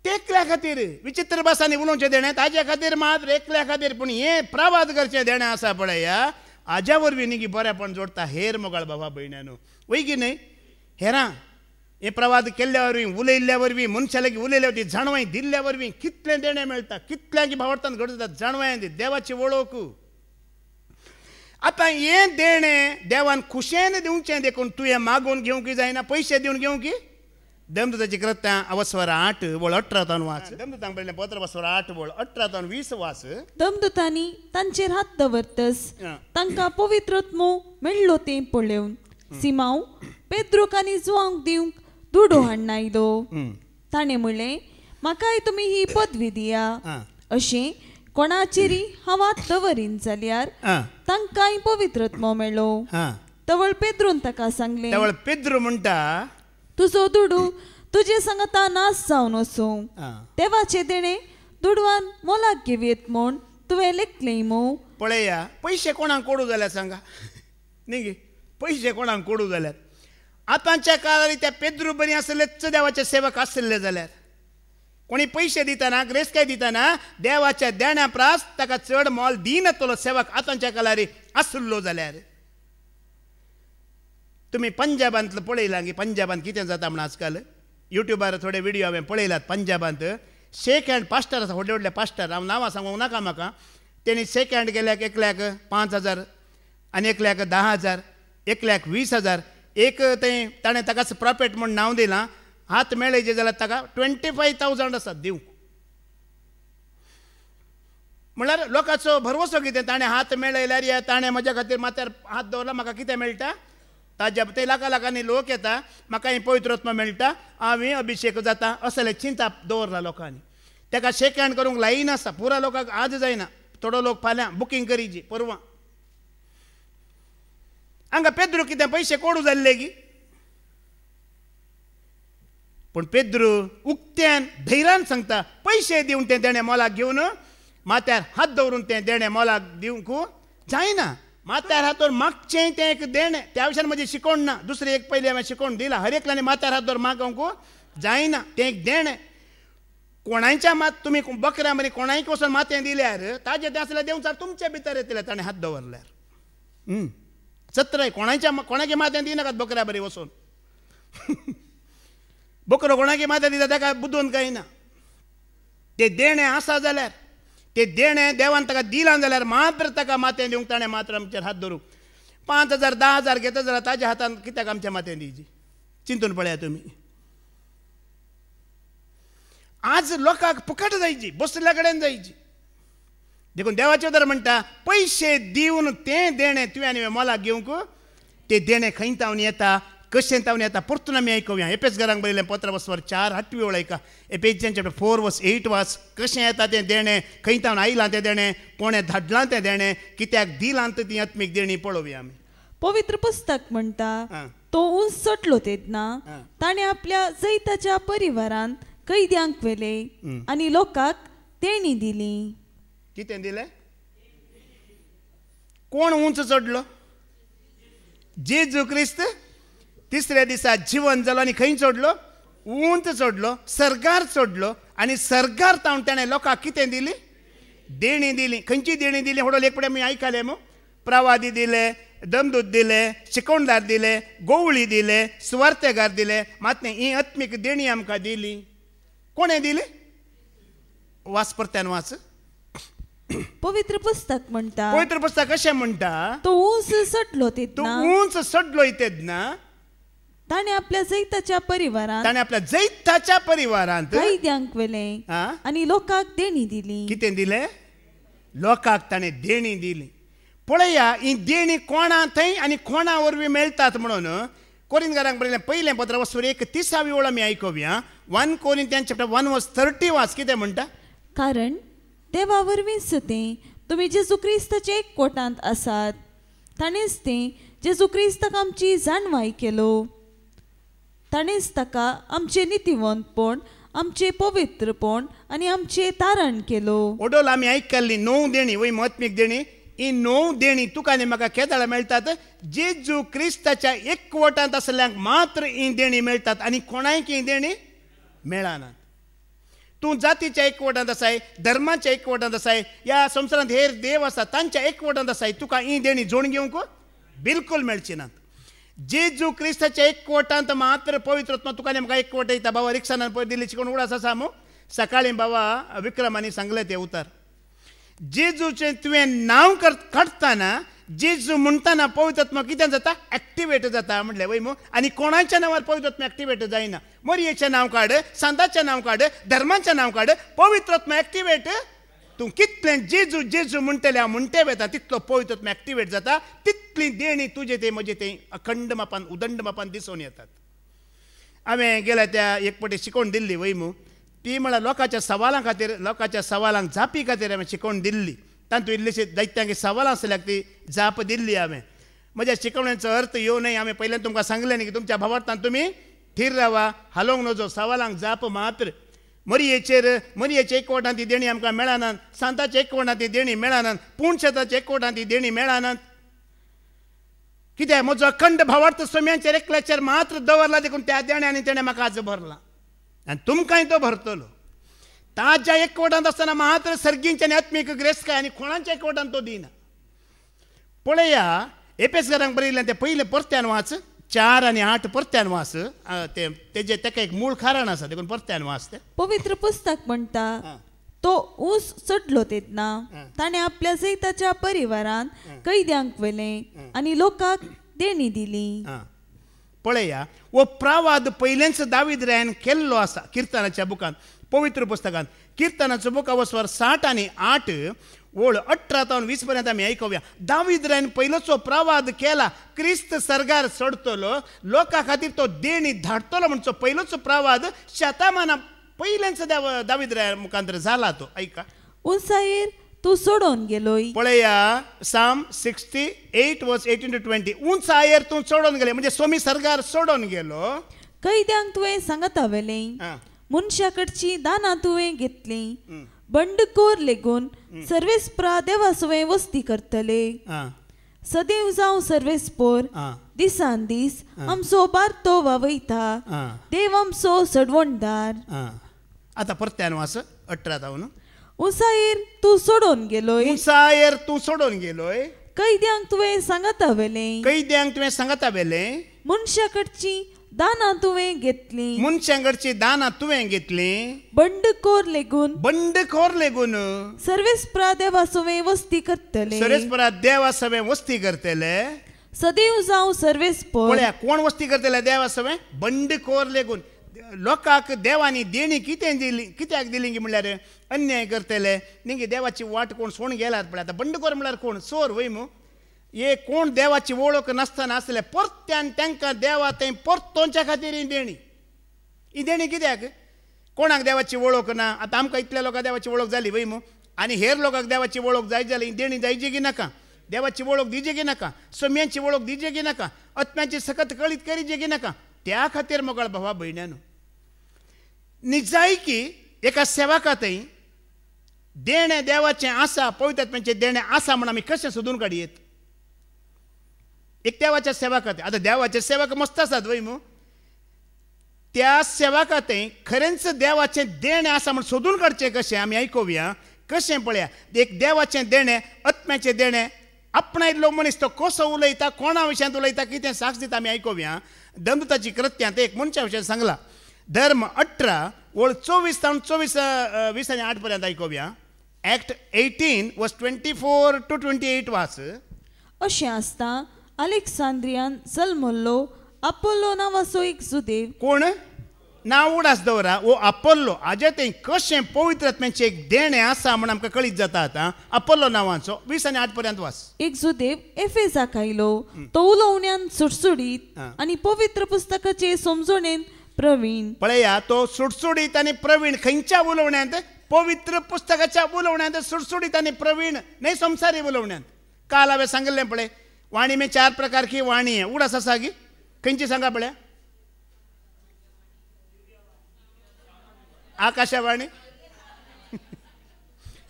ते एकल्या खातीर विचित्र भासांनी उलोवचें देणें, ताज्या खातीर मात्र एकल्या खातीर. पूण हें प्रवाद करचें देणें आसा पळया, हाज्या वरवीं न्ही की बरेंपण जोडटा हेर मोगाळ भावा भयण्यानो. वय की न्हय? हेरां हे प्रवाद केल्ल्या वरवीं, उलयल्ल्या वरवीं, मनशा लागीं उलयल्या वरवीं, जाणवाय दिल्ल्या वरवीं कितलें देणें मेळटा, कितल्यांक भावार्थान घडटा जाणवाय देवाची वळख. आतां हें देणें देवान खुशेन दिवचें देखून तुवें मागून घेवंक जायना, पयशे दिवन घेवंक. दमदताची कृत्यां अवस्वर 8 वळ 18 वाच. दमदतांक पयलें पत्र अवस्वर 8 वळ 18 20 वाच. दमदतांनी तांचेर हात दवरतस तांकां पवित्रत्मो मेळ्ळो तें पळोवन सिमांव पेद्रूक आनी जुआंक दिवंक दुडो हाडनायलो. ताणें म्हणलें, म्हाकाय तुमी ही पदवी दिया. अशें कोणाचेरी हांव हात दवरीन जाल्यार तांकांय पवित्रत्मो मेळ्ळो. तवळ पेद्रून ताका सांगलें, तवळ पेद्रू म्हणटा, तुजो दुडू तुजे सांगता नास जावन वचूं. देवाचे देणें दुडवान मोलाक घेवयेत म्हूण तुवें लेखलें मो. पळया, पयशे कोणाक कोडू जाल्यार सांगा न्ही गे? पयशे कोणाक कोडू जाल्यार आतांच्या काळार त्या पेद्रू बरी आसलेच देवाचे सेवक आसले जाल्यार कोणी पयशे दितना, ग्रेस्काय दितना देवाच्या देण्या प्रास ताका चड मोल दिनातलो सेवक आतांच्या काळार आसलो जाल्यार. तुमी पंजाबांतलो पळयलां की पंजाबांत कितें जाता म्हण आजकाल युट्यूबार थोडे व्हिडिओ हांवें पळयलात. पंजाबांत शेक हँड पास्टर आसा, व्हडले व्हडले पास्टर, हांव नांवां सांगूंक नाका म्हाका. तेणी शेक हँड केल्याक 1,05,000 आनी 1,10,000, 1,20,000. एक तें ताणें ताकाच प्रॉफिट म्हूण नांव दिलां. हात मेळयचे जाल्यार ताका 25,000 आसात दिवंक. म्हळ्यार लोकांचो भरवसो कितें, ताणें हात मेळयल्यार या ताणें म्हज्या खातीर माथ्यार हात दवरला, म्हाका कितें मेळटा? ताज्या ते लाखा लाखांनी लोक येता, म्हाका ही पवित्र आत्मा मेळटा, हांवें अभिषेक जाता असले चिंता दवरला लोकांनी. ताका शेक हँड करूंक लायन आसा, पुरा लोकांक आज जायना, थोडो लोक फाल्यां बुकींग करीची परवां. हांगा पेद्रू कितें पयशे कोडू जाल्ले गी, पूण पेद्रू उक्त्यान धैर्यान सांगता पयशे दिवन तें देणें मोलाक घेवन माथ्यार हात दवरून तें देणें मोलाक दिवंक जायना. माथ्यार हात दवरून मागचें तें एक देणें, त्या विशयान म्हजें शिकोवण ना. दुसरें एक पयलीं हांवें शिकोवण दिलां, हर एकल्यानी माथ्यार हात दवरून मागोवंक जायना, तें एक देणें. कोणाच्या मात तुमी बकऱ्या मरी कोणायक वचून माथ्यान दिल्यार ताजें तें आसल्यार देंवचार तुमचे भितर येतले ताणें हात दवरल्यार. सत्राय कोणागे माथ्यान दिनाकात बकऱ्या बरी वचून. बकरो कोणागे माथ्यान दिता ताका बुदोवन कांय ना. तें देणें आसा जाल्यार, तें देणें देवान ताका दिलां जाल्यार मात्र ताका माथ्यान दिवंक ताणें मात्र आमचेर हात धरूंक. 5,000 10,000 घेता जाल्यार ताज्या हातान कित्याक आमच्या माथ्यान दिवची, चिंतून पळया तुमी. आज लोकांक फुकट जायची, बसल्या कडेन जायची. देखून देवाचें उतर म्हणटा पयशे दिवन तें देणें तुवें आनी मोलाक घेवंक, तें देणें खंय तावन येता, कशें तावन येता परतून आमी आयकुया. एपेसकारांक बरयलें पत्र वचवर 4:8 वेळ ऐका. एपेसियन चॅप्टर 4:8 वाच. कशें येता तें देणें, खंय तावन आयलां तें देणें, कोणें धाडलां तें देणें, कित्याक दिलां ती आत्मीक देणी पळोवया आमी. पवित्र पुस्तक म्हणटा तो ऊस सटलो तेन्ना ताणें आपल्या जैताच्या परिवारांत कैद्यांक व्हेले आनी लोकांक देणी दिली. कितें दिलें? कोण उंच चडलो? जेजू क्रिस्त. तिसऱ्या दिसा जिवन जालो आनी खंय चडलो? उंच चडलो, सर्गार चडलो. आनी सर्गार तावन ताणें लोकांक कितें दिली? देणी दिली. खंयची देणी दिली? होडो एक आमी आयकले मू. प्रवादी दिले, दमदूत दिले, शिकोवणदार दिले, गोवळी दिले, सुवार्थेगार दिले. मातने ही आत्मीक देणी आमकां दिली. कोणें दिली? वाच परत्यान वाच. पवित्र पुस्तक म्हणटा, पवित्र पुस्तक अशें म्हणटा तो ऊस सटलो तो उंच सडलो तेन्ना ताणें आपल्या जैताच्या परिवारांत कैद्यांक व्हेले आनी लोकांक देणी दिली. कितें दिलें? लोकांक ताणें देणी दिली. पळया ही देणी कोणा थंय आनी कोणा वरवीं मेळटात म्हणून. कोरिंथकारांक बरयलें पयलें पत्र वचून 31 वेळ आमी आयकुया. 1 Corinthians chapter 1:30 वाच. कितें म्हणटा? कारण देवा वरवींच तें तुमी जेजू क्रिस्ताचे एकवटांत आसात. ताणेंच तें जेजू क्रिस्ताक आमची जाणवाय केलो. ताणेंच ताका आमचे नितीवंतपण, आमचे पवित्रपण आनी आमचे तारण केलो. ओडोल आमी आयकल्ली 9 देणी वय आत्मीक देणी. ही 9 देणी तुका आनी म्हाका केदाळ मेळटात. जेजू क्रिस्ताच्या एकवटांत आसल्यांक मात्र ही देणी मेळटात आनी कोणायक ही देणी मेळनात. तूं जातीच्या एकवटांत आसाय, धर्माच्या एकवटांत आसाय, ह्या संवसारांत हेर देव आसा तांच्या एकवटांत आसाय, तुका ही देणी जोड घेवंक बिलकुल मेळची नात. जेजू क्रिस्ताच्या एकवटांत मात्र पवित्र आत्मा तुका आनी म्हाका एकवट येता. बाबा रिक्षान पळय दिल्ली शिकोवन उडास आसा मू. सकाळीं बाबा विक्रमानी सांगलें तें उतार. जेजूचें तुवें नांव काडटाना, जेजू म्हणटाना पवित्र आत्मा कितें जाता? एक्टिवेट जाता म्हणलें वय मू. आनी कोणाच्या नांवार पवित्र आत्मा एक्टिवेट जायना. मरियेचें नांव काड, सांताचें नांव काड, धर्माचें नांव काड, पवित्र आत्मा एक्टिवेट. तूं कितलें जेजू जेजू म्हणटलें म्हणटे वेता तितलो पवित्र आत्मा एक्टिवेट जाता. तितली देणी तुजें तें म्हजें तें अखंड मापान उदंड मापान दिसून येतात. हांवें गेल्या त्या एक पटी शिकोवन दिल्ली वय मू. ती म्हळ्यार लोकांच्या सवालां खातीर, लोकांच्या सवालांक जापी खातीर हांवें शिकोवन दिल्ली. तातूंत इल्लीशी दैत्यांची सवालां आसल्याक ती जाप दिल्ली हांवें. म्हज्या शिकवणेचो अर्थ ह्यो न्हय. हांवें पयल्यान तुमकां सांगलें न्ही की तुमच्या भावार्थान तुमी थीर रावा, हालोवंक नजो. सवालांक जाप मात्र. मरियेच्या एकवटांत ती देणी आमकां मेळनात, सांताच्या एकवटांत ती देणी मेळनात, पुणशेताच्या एकवटांत ती देणी मेळनात. कित्याक म्हजो अखंड भावार्थ सोम्यांचेर एकल्याचेर मात्र दवरला. देखून त्या देण्यानी तेणें म्हाका आज भरला आनी तुमकांय तो भरतलो. ताच्या एकवटांत आसतना मात्र सर्गींचे आनी आत्मीक ग्रेस काय आनी कोणाच्या एकवटांत तो दिना. पळया एपेसकारांक बरयलें तें पयलें परत्यान वाच. 4 आनी 8 परत्यान वाच. तेका एक मूळ कारण आसा, देखून परत्यान वाच तें. पवित्र पुस्तक म्हणटा तो ऊस चडलो तेन्ना ताणें आपल्या जैताच्या परिवारांत कैद्यांक व्हेलें आनी लोकांक देणी दिली. पळया वो प्रवाद पयलेंच दावीद रायान केल्लो आसा किर्तनाच्या बुकांत, पवित्र पुस्तकांत. किर्तनाचो बुक वचवर 7 आनी 8 ओळ 18 ते 20 पर्यंत आम्ही ऐकूया. दाविद्रान पयलोचो प्रवाद केला, क्रिस्त सरगार चडतलो, लोकां खातीर तो देणी धाडटलो म्हणचो पयलोचो प्रवाद शतमाना पयलेंच दाविद्रा मुखांतर जाला. तो ऐका. उंचायेर तू सोडून गेलोय. पळया साम 68 वर्स 18 to 20. उंचायेर तू सोडून गेले म्हणजे स्वामी सरगार सोडून गेलो. कैद्यांक तुवें सांगतावेले, मनशा कडची दानां तुवें घेतली. बंडखोर लेगून सर्वेस्परा देवासुवें वस्ती करतले. सदैव जावं सर्वेस्पोर दिसान दीस आमचो बारतो वावयता. देव आमचो सडवणदार. आता परत्यान वाच 18 जावन. उंचायेर तू सोडून गेलोय. उंचायेर तू सोडून गेलोय. कैद्यांक तुवें सांगतावेले. कैद्यांक तुवें सांगतावेले. मनशा कडची दानां तुवें घेतली. मनशांकडची दानां तुवें घेतली. बंडखोर लेगून बंडखोर लेगून सर्वेस्परा देवासुवें वस्ती करतले. सर्वेस्परा देवासुवें वस्ती करतले. सदैव जावं सर्वेस्पोर. पळया कोण वस्ती करतले देवासुवें? बंडखोर लेगून. लोकांक देवानी देणी कितें दिली, कित्याक दिली की म्हणल्यार अन्याय करतले. निंगे देवाची वाट कोण सोडून गेल्यात. पळय आतां बंडखोर म्हणल्यार कोण? चोर वय मू. हे कोण देवाची वळख नासतना आसले परत्यान तांकां देवा थंय परतोवच्या खातीर ही देणी कित्याक? कोणाक देवाची वळख ना. आतां आमकां इतल्या लोकांक देवाची वळख जाली वय मू. आनी हेर लोकांक देवाची वळख जाय जाल्यार ही देणी जायची की नाका? देवाची वळख दिजे की नाका? सोम्यांची वळख दिजे की नाका? आत्म्याची सकत कळीत करीजे की नाका? त्या खातीर मोगाळ भावा भयण्यानो, निजायकी एका सेवका थंय देणें देवाचें आसा, पवित्र आत्म्याचें देणें आसा म्हण आमी कशें सोदून काडयेत? एक देवाच्या सेवा खातीर. आता देवाचे सेवक मस्त आसात वय मू. त्या सेवा खातीर खरेंच देवाचें देणें आसा म्हण सोदून काडचें कशें आमी आयकुया. कशें पळया, एक देवाचें देणें, आत्म्याचें देणें, आपणायल्लो मनीस तो कसो उलयता, कोणा विशयांत उलयता, कितें साक्ष दिता आमी आयकुया. दंडुताची कृत्यांत एक मनशा विशयी सांगला. धर्म 18 ओळ 24 ते 20 आनी 8 पर्यंत आयकुया. ऍक्ट 18 वर्स 24 to 28 वाच. अशें आसता अलेक्सांद्रियान जल्मल्लो अपोलो नांवाचो एक जुदेव. कोण नांव उडास दवरा. वो अपोल्लो हाजे थंय कशें पवित्र आत्म्याचें एक देणें आसा म्हण आमकां कळीत जाता. आतां अपोल्लो नांवाचो 20 आनी 8 पर्यंत वाच. एक जुदेव एफेसाक आयलो. तो उलोवण्यान सुटसुडीत आनी पवित्र पुस्तकाचे समजणेन प्रवीण. पळया, तो सुटसुडीत आनी प्रवीण. खंयच्या उलोवण्यांत? पवित्र पुस्तकाच्या उलोवण्यांत सुटसुडीत आनी प्रवीण, न्हय संसारी उलोवण्यांत. काल हांवें सांगिल्लें पळय, वाणी में 4 प्रकार की वाणी है. उडास आसा गी? खंयची सांगा पळया. आकाशवाणी,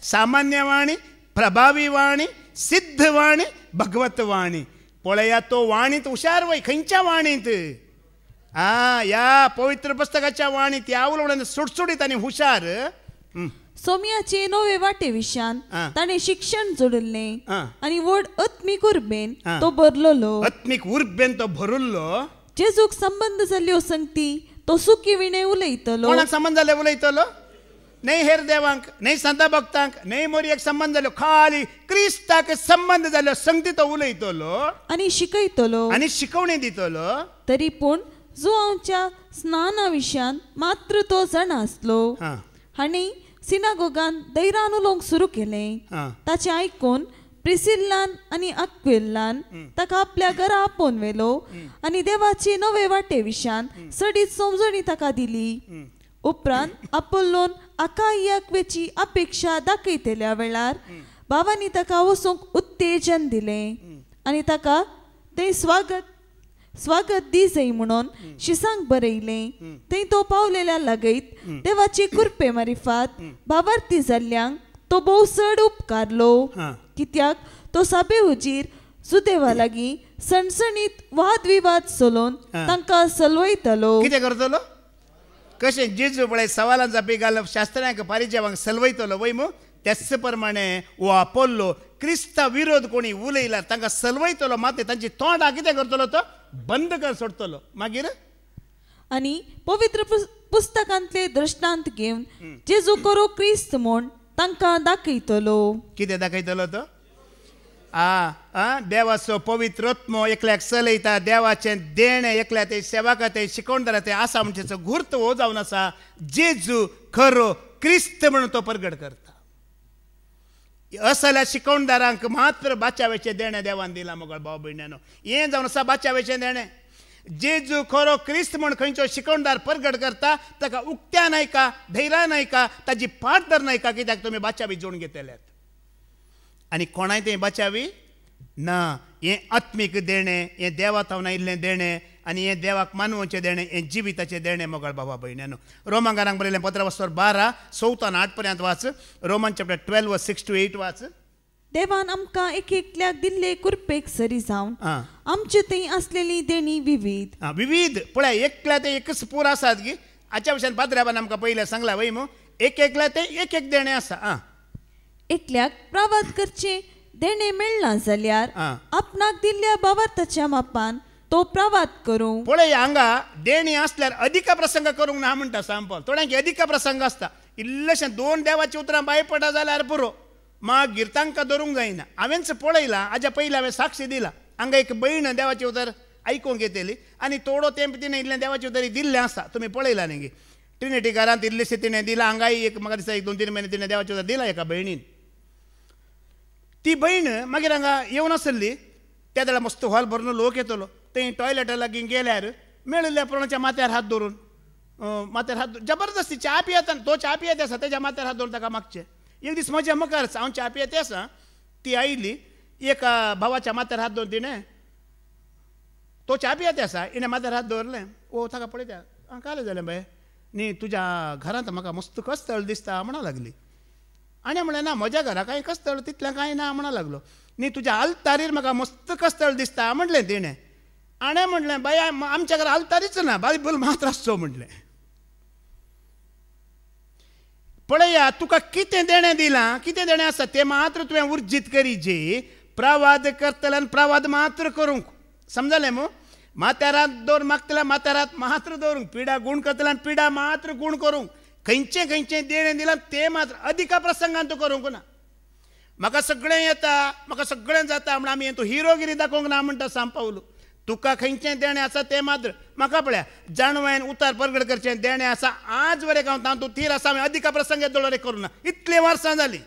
सामान्य वाणी, प्रभावी वाणी, सिद्ध वाणी, भगवत वाणी. पळया, तो वाणीत हुशार वय. खंयच्या वाणीत? या पवित्र पुस्तकाच्या वाणीत, ह्या उलोवण्यांत सुटसुडीत आनी हुशार. सोम्याचे नवे वाटे विशान ताणे शिक्षण जोडले आणि व्हड आत्मीक उर्बेन तो भरलोलो. आत्मीक उर्बेन तो भरुल्लो. जेजूक संबंध जाल्यो संगती तो सुखी विणे उलयतलो. कोणाक संबंध जाले उलयतलो? न्हय हेर देवांक, न्हय संत भक्तांक, न्हय मोरयेक संबंध जाल्यो, खाली क्रिस्ताक संबंध जाल्यो संगती तो उलयतलो आनी शिकयतलो आनी शिकवणी दितलो. तरी पूण जो आमच्या स्नाना विशयान मात्र तो जाणा आसलो. हाणी सिनागोगान दैरान उलोवंक सुरू केलें. ताचें आयकून प्रिसिल्लान आनी आक्विलान ताका आपल्या घरा आपोवन व्हेलो आनी देवाचे नवे वाटे विशयान सडीत समजणी ताका दिली. उपरांत आपोल्लोन आकाइयाक वेची अपेक्षा दाखयतल्या वेळार बाबांनी ताका वचूंक उत्तेजन दिलें आनी ताका थंय स्वागत दी जय म्हणून शिसांक बरयलें. थंय तो पावलेल्या लागीत देवाचे कृपे मारिफात भावार्थी जाल्ल्यांक तो भोव चड उपकारलो. कित्याक तो सभे हुजीर सुदेवा लागीं सणसणीत वाद विवाद चलोवन तांकां सलवयतलो. कितें करतलो? कशें जेजू पळय सवालां जापी घालप, शास्त्रांक पारिजावांक सलवयतलो वय मू. त्याच प्रमाणे वो आपोल्लो क्रिस्ता विरोध कोणी उलयल्यार तांकां सलवयतलो. मात तांची तोंडां कितें करतलो? तो बंद कर सोडतलो. मागीर आनी पवित्र पुस्तकांतले दृश्टांत घेवन जेजू करो क्रिस्त म्हूण तांकां दाखयतलो. कितें दाखयतलो तो? देवाचो पवित्र आत्मो एकल्याक चलयता. देवाचें देणें एकल्या ते सेवका ते शिकोवणदारा ते आसा म्हणचेचो घुर्त हो जावन आसा. जेजू खरो क्रिस्त म्हणून तो प्रगट करता. असल्या शिकवणदारांक मात्र बाचावेचे देणे देवान दिला मोगळ भाव भयण्यानो. हें जावन आसा बाचावेचें देणें. जेजू खरो क्रिस्त म्हण खंयचो शिकवणदार परगट करता ताका उक्त्या नायका, धैर्या नायका, ताजी पाट धर नायका, कित्याक तुमी बाचावी जोडून घेतल्यात. आनी कोणाय तें बाचावी ना. हें आत्मीक देणें, हें देवा थावन आयिल्लें देणें, आनी हें देवाक मानवचें देणें, हें जिविताचें देणें मोगळ भावा भयण्यानो. रोमांकारांक बरयलें पत्र वचोर 12 7 8 पर्यंत वाच. रोमन चॅप्टर 12 6 to 8 वाच. देवान आमकां एक एकल्याक दिल्ले कुरपेक सरी जावन आमचे थंय असलेली देणी विविध. विविध पळय, एकल्या ते एकच पूर आसात गी. हाच्या विशयान पाद्र्याबान आमकां पयलें सांगला वय मू. एक एकल्या ते एक एक देणें आसा. एकल्याक प्रावाद करचे देणे मेळना जाल्यार आपणाक दिल्ल्या भावार्थाच्या मापान तो प्रावाद करूं. पळय, हांगा देणी असल्यार अधिक प्रसंग करूंक ना म्हणटा सांपल. थोड्यांक अधिक प्रसंग आसता. इल्लेशें 2 देवाची उतरां भायर पडा जाल्यार पुरो, मागीर तांकां धरूंक जायना. हांवेंच पळयलां, हाज्या पयलीं हांवें साक्षी दिला. हांगा एक भयण देवाची उतर आयकूंक येतली आनी थोडो तेंप तिणें इल्लें देवाची उतर दिल्लें आसा. तुमी पळयलां न्ही गे. ट्रिनिटी घरांत इल्लेशें तिणें दिलां. हांगाय एक म्हाका दिसता 1-2-3 म्हयने तिणें देवाची उतर दिलां एका भयणीन. ती भयण मागीर हांगा येवन आसली. त्या वेळार मस्त हॉल भरून लोक येतलो. थंय टॉयलेटा लागीं गेल्यार मेळिल्ल्या प्रमाणाच्या माथ्यार हात धरून, माथ्यार हात जबरदस्ती च्या पियेता. तो च्या पियेता आसा, तेज्या माथ्यार हात धरून ताका मागचे. एक दीस म्हज्या मुखारच हांव च्या पियेता आसा, ती आयली. एका भावाच्या माथ्यार हात धरून तिणें, तो च्या पियेता आसा, इणें माथ्यार हात दवरलें. ओ ताका पळयता, आं कालें जालें बाय न्ही, तुज्या घरांत म्हाका मस्त कस्तळ दिसता म्हणा लागली. आनी म्हणलें ना, म्हज्या घरा कांय कस्तळ तितलें कांय ना म्हणा लागलो. न्ही, तुज्या आल्तारीर म्हाका मस्त कस्तळ दिसता म्हणलें तिणें. आणे म्हणलें बाय आमच्या घरा आल्तारीच ना, बायबल मात्र आसचो म्हणलें. पळया, तुका कितें देणें दिलां, कितें देणें आसा तें मात्र तुवें उर्जीत करीचे. प्रवाद करतल्यान प्रवाद मात्र करूंक. समजलें मू. माथ्यार हात दवर मागतल्यार माथ्यार हात मात्र दवरूंक. पिडा गूण करतल्यान पिडा मात्र गूण करूंक. खंयचें खंयचें देणें दिलां तें मात्र अधिक प्रसंगान तूं करूंक ना. म्हाका सगळें येता, म्हाका सगळें जाता म्हण आमी तूं हिरोगिरी दाखोवंक ना म्हणटा सांग पावलो. तुका खंयचें देणें आसा तें मात्र म्हाका पळया, जाणवायन उतार परगट करचें देणें आसा. आज वरें हांव तूं थीर आसा हांवें अधिक प्रसंग दोळोरे करूं ना. इतलीं वर्सां जालीं.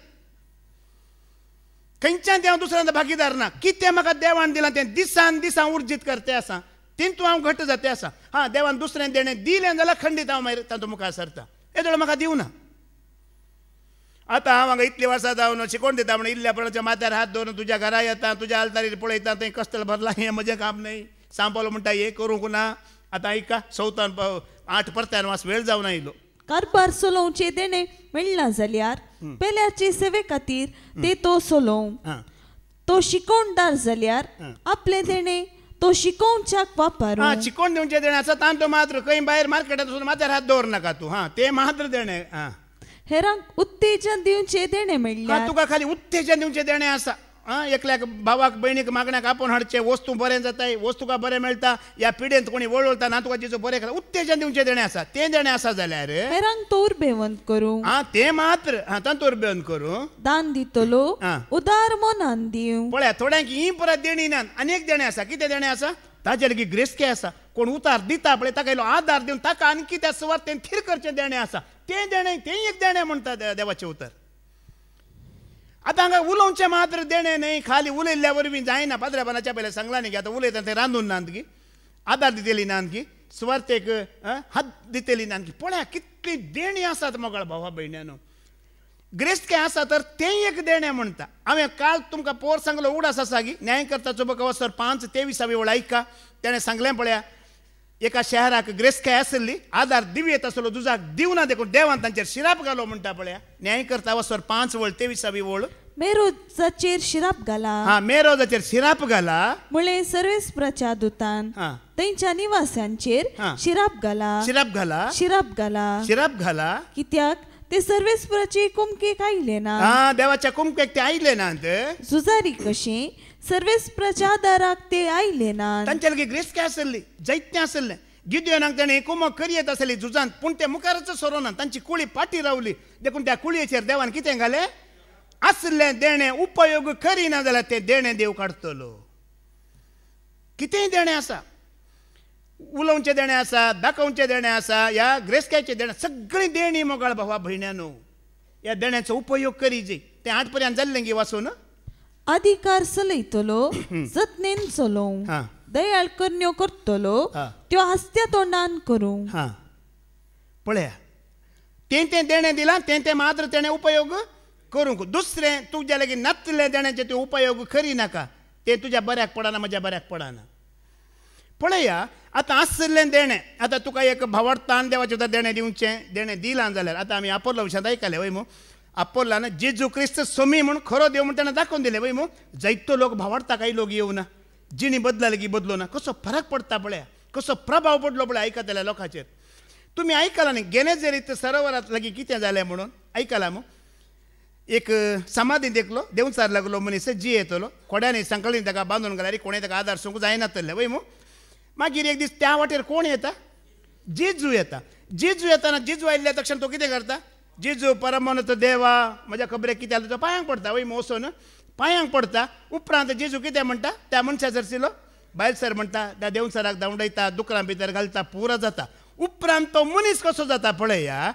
खंयच्यान हांव दुसऱ्यांदा भागीदार ना. कितें म्हाका देवान दिलां तें दिसान दिसान उर्जीत करतें आसा. तितून हांव घट्ट जातें आसा. हां, देवान दुसरें देणें दिलें जाल्यार खंडीत हांव मागीर तातूंत मुखार सरता. येदोळ म्हाका दिवना. आतां हांव हांगा इतलीं वर्सां जावन शिकोवन दिता म्हणून इल्ल्या प्रमाणाच्या माथ्यार हात दवरून तुज्या घरा येता, तुज्या आल्तारीर पळयता, थंय कस्तळ भरला, हें म्हजें काम न्हय. सांपलो म्हणटा हें करूंक ना. आतां ऐका, 7-8 परत्यान वास वेळ जावन आयलो. कारबार सोलोवचे देणे मेळना जाल्यार पेल्याचे सेवे खातीर ते तो सोलोव. तो शिकोवणदार जाल्यार आपले देणे तो शिकोवच्याक वापरू. हां, शिकोवन दिवचे देणें आसा तांतो मात्र खंय भायर मार्केटांत वचून माथ्यार हात दवर नाका तूं. हां, तें मात्र देणें. हां, हेरांक उत्तेजन दिवचे देणे मेळ्ळ्यार तुका खाली उत्तेजन दिवचें देणें आसा. हां, एकल्याक भावाक भयणीक मागण्याक आपोवन हाडचें. वस्तू बरें जाताय, वस्तूका बरें मेळटा, ह्या पिडेंत कोणी वळवता ना तुका जेजो बरें करा. उत्तेजन दिवचें देणें आसा. तें देणें आसा जाल्यार हेरांक तो उर्बेवंत करूं. हां, तें मात्र. हां, तांतो उर्बेवंत करूं. दान दितलो उदार मनान दिवं. पळया, थोड्यांक ही परत देणी ना. आनीक देणें आसा. कितें देणें आसा? ताजे लेगी ग्रेस्के आसा. कोण उतार दिता पळय ताका इल्लो आदार दिवन ताका आनी त्या सुवातेन थीर करचें देणें आसा. तें देणें, तें एक देणें म्हणटा देवाचें उतर. आतां हांगा उलोवचें मात्र देणें न्हय. खाली उलयल्ल्या वरवीं जायना. पाद्र्याबानाच्या पयलें सांगलां न्ही की आतां उलयता तें रांदून नात की, आदार दितेली नात की, सुवातेक हात दितेली नात की. पळया कितली देणी आसात मोगळ भावा भयण्यानो. ग्रेस्के आसा तर तें एक देणें म्हणटा. हांवें काल तुमकां पोर सांगलो उगडास आसा की न्यायकर्ताचो बुक वचोर 5:23 वेळ ऐका. ताणें सांगलें पळया, एका शहराक ग्रेस्के आसली, आदार दिवी येत आसलो, दुजाक दिवना देखून देवान तांचेर शिराप घालो म्हणटा पळया. न्यायकर्ता वचोर 5:23 मेरोजाचेर शिराप घाला. हां, मेरोजाचेर शिराप घाला. मुळे सर्वेस्पराच्या दुतान थंयच्या निवासांचेर शिराप घाला. शिराप घाला. शिराप घाला. शिराप घाला. कित्याक ते सर्वेस्पराचे कुमकेक आयले ना. हां, देवाच्या कुमकेक ते आयले नात. जुजारी कशें सर्वेस्पराच्या आदाराक ते आयले ना. तांचे लगे ग्रेस्के आसली, जैत्य आसलें. गिद्योनाक ताणें कुमक करियत आसली झुजांत, पूण ते मुखारच सरोना. तांची कुळी फाटी रावली. देखून त्या कुळयेचेर देवान कितें घालें? असलें देणें उपयोग करिना जाल्यार तें देणें देव काडटलो. कितेंय देणें आसा. उलोवचें देणें आसा, दाखोवचें देणें आसा, ह्या ग्रेस्क्याचें देणें, सगळीं देणी मोगाळ भावा भयण्यानो. ह्या देण्याचो उपयोग करीजे ते 8 पर्यंत जाल्लें गे वाचून अधिकार चलयतलो जतनेन चलोवंक दयाळ कन्यो करतलो त्यो हस्त्या तोंडान करूंक पळया तें देणें दिलां तें मात्र तेणें उपयोग करूंक दुसरें तुज्या लागीं नातले देण्याचे ते उपयोग करिनाका ते तुज्या बऱ्याक पडना म्हज्या बऱ्याक पडना पळया आतां आसलें देणें आतां तुका एक भावार्थान देवाचें सुद्दां देणें दिवचें देणें दिलां जाल्यार आतां आमी आपोल्ला विशयांत आयकलें वय मू आपोल्लान जेजू क्रिस्त सोमी म्हूण खरो देव म्हूण ताणें दाखोवन दिलें वय मू जायतो लोक भावार्थाक आयलो येवना जिणी बदला लेगीत बदलो ना कसो फरक पडटा पळया कसो प्रभाव पडलो पळय आयकतल्या लोकांचेर तुमी आयकलां न्ही गेनेझारीत सरोवरांत लागीं कितें जालें म्हणून आयकलां मू एक समाधी देखलो देंवचार लागलो मनीस जी येतलो कोड्यांनी संकळीन ताका बांदून घाल्यार कोणें ताका आदार सोंक जायनातलें वय मू मागीर एक दीस त्या वाटेर कोण येता जेजू येताना जेजू आयिल्ल्या तक्षण तो कितें करता जेजू परमोन्नत देवा म्हज्या खबरेक कितें जालें तो पांयांक पडटा वय वचून पांयांक पडटा उपरांत जेजू कितें म्हणटा त्या मनशाचेर सिलो बायल सर म्हणटा त्या देंवचाराक धांवडयता दुकरां भितर घालता पुरो जाता उपरांत तो मनीस कसो जाता पळया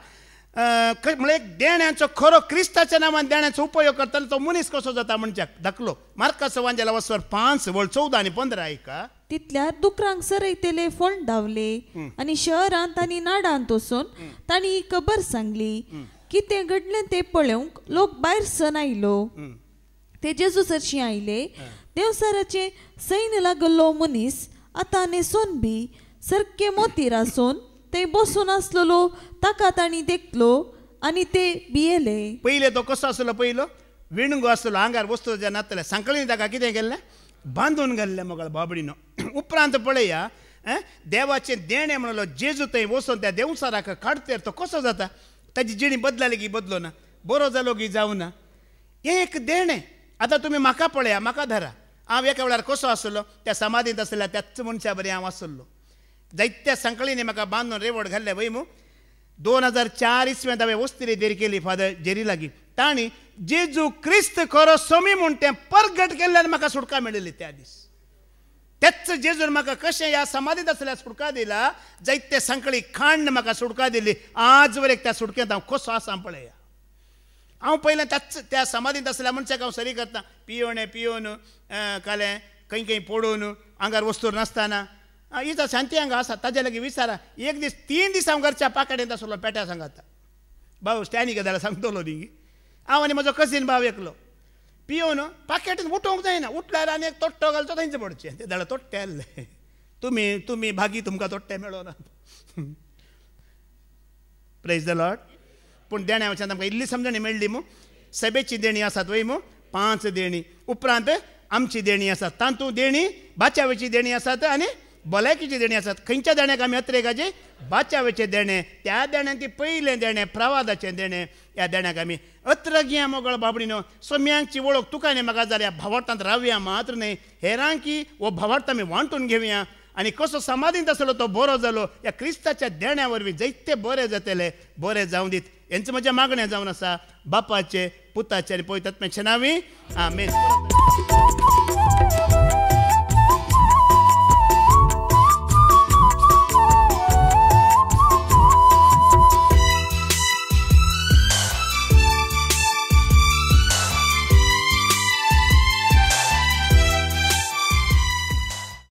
म्हणजे एक देण्याचो खरो क्रिस्ताच्या नांवान देण्याचो उपयोग करतना तो मनीस कसो जाता मनशाक दाखलो मार्काचो वांजेला वचोर 5 वळ 14 आनी 15 आयका तितल्यार दुकरांक सरयतेले फोंड धांवले आनी शहरांत आनी नाडांत वचून तांणी खबर सांगली कितें घडलें तें पळोवंक लोक भायर सन आयलो ते जेजू सरशी आयले देवसाराचे सैन लागल्लो मनीस आतां न्हेसोन बी सारके मोतीर आसून ते बसून आसलेलो ताका तांणी देखलो आनी ते भियेले पयले तो कसो आसलो पयलो विणगो आसलो आंगार वस्तू जे नातले सांकळीन ताका कितें केल्लें बांदून घाल्लें मोगळ बाबडीनो उपरांत पळया देवाचें देणें म्हणलो जेजू थंय वचून त्या देवसाराक काडतेर तो कसो जाता ताजी जिणी बदलाली की बदलो ना बरो जालो की जावना एक देणें आतां तुमी म्हाका पळया म्हाका धरा हांव एका वेळार कसो आसलो त्या समाधींत आसल्या त्याच मनशा बरें हांव आसलो जायत्या संकळींनी म्हाका बांदून रेवड घाल्लें वय मू 2004 इसव्यांत हांवें वस्तिरी देर केली फादर जेरी लागीं तांणी जेजू क्रिस्त खरो सोमी म्हूण तें परगट केल्ल्यान म्हाका सुटका मेळिल्ली त्या दीस तेच जेजून म्हाका कशें ह्या समाधींत आसल्यार सुटका दिला जायते संकळी खांड म्हाका सुटका दिली आज वरेक त्या सुटकेंत हांव कसो आसा पळया हांव पयलें त्या समाधींत आसल्या मनशाक हांव सरी करता पियोन कालें खंय पडून आंगार वस्तूर नासतना इजा शांती हांगा आसा ताजे लागीं विचारा एक दीस 3 दीस हांव घरच्या पाकडेंत आसलो पेट्या सांगाता भाऊ स्टॅनी गेल्यार सांगतलो न्ही हांव आनी म्हजो कजीन भाव एकलो पियोन पाकेटांत उठोवंक जायना उठल्यार आनी एक तोट्टो घालचो थंयच पडचें ते दाडा तोट्टे आहले तुमी भागी तुमकां तोट्टे मेळोना प्रेज द लॉर्ड पूण देण्या वचन आमकां इल्ली समजणी मेळ्ळी मू सभेची देणी आसात वय मू 5 देणी उपरांत आमची देणी आसात तांतूं देणी बाच्यावेची देणी आसात आनी भलायकीची देणी आसात खंयच्या देण्याक आमी अत्रेकाचे बाच्यावेचे देणे त्या देण्यान ती पयलें देणें प्रवादाचें देणें ह्या देण्याक आमी अत्रगिया मोगळ बाबडीनो सोम्यांची वळख तुका न्ही म्हाका जाल्या भावार्थांत रावया मात्र न्ही हेरांकी वो भावार्थ आमी वांटून घेवया आनी कसो समाधींत आसलो तो बरो जालो ह्या क्रिस्ताच्या देण्या वरवीं जायते बरें जातले बरें जावं दीत हेंचें म्हजें मागणें जावन आसा बापाचें पुताचें आनी पवित्रात्म्याचें नांवी आमेन.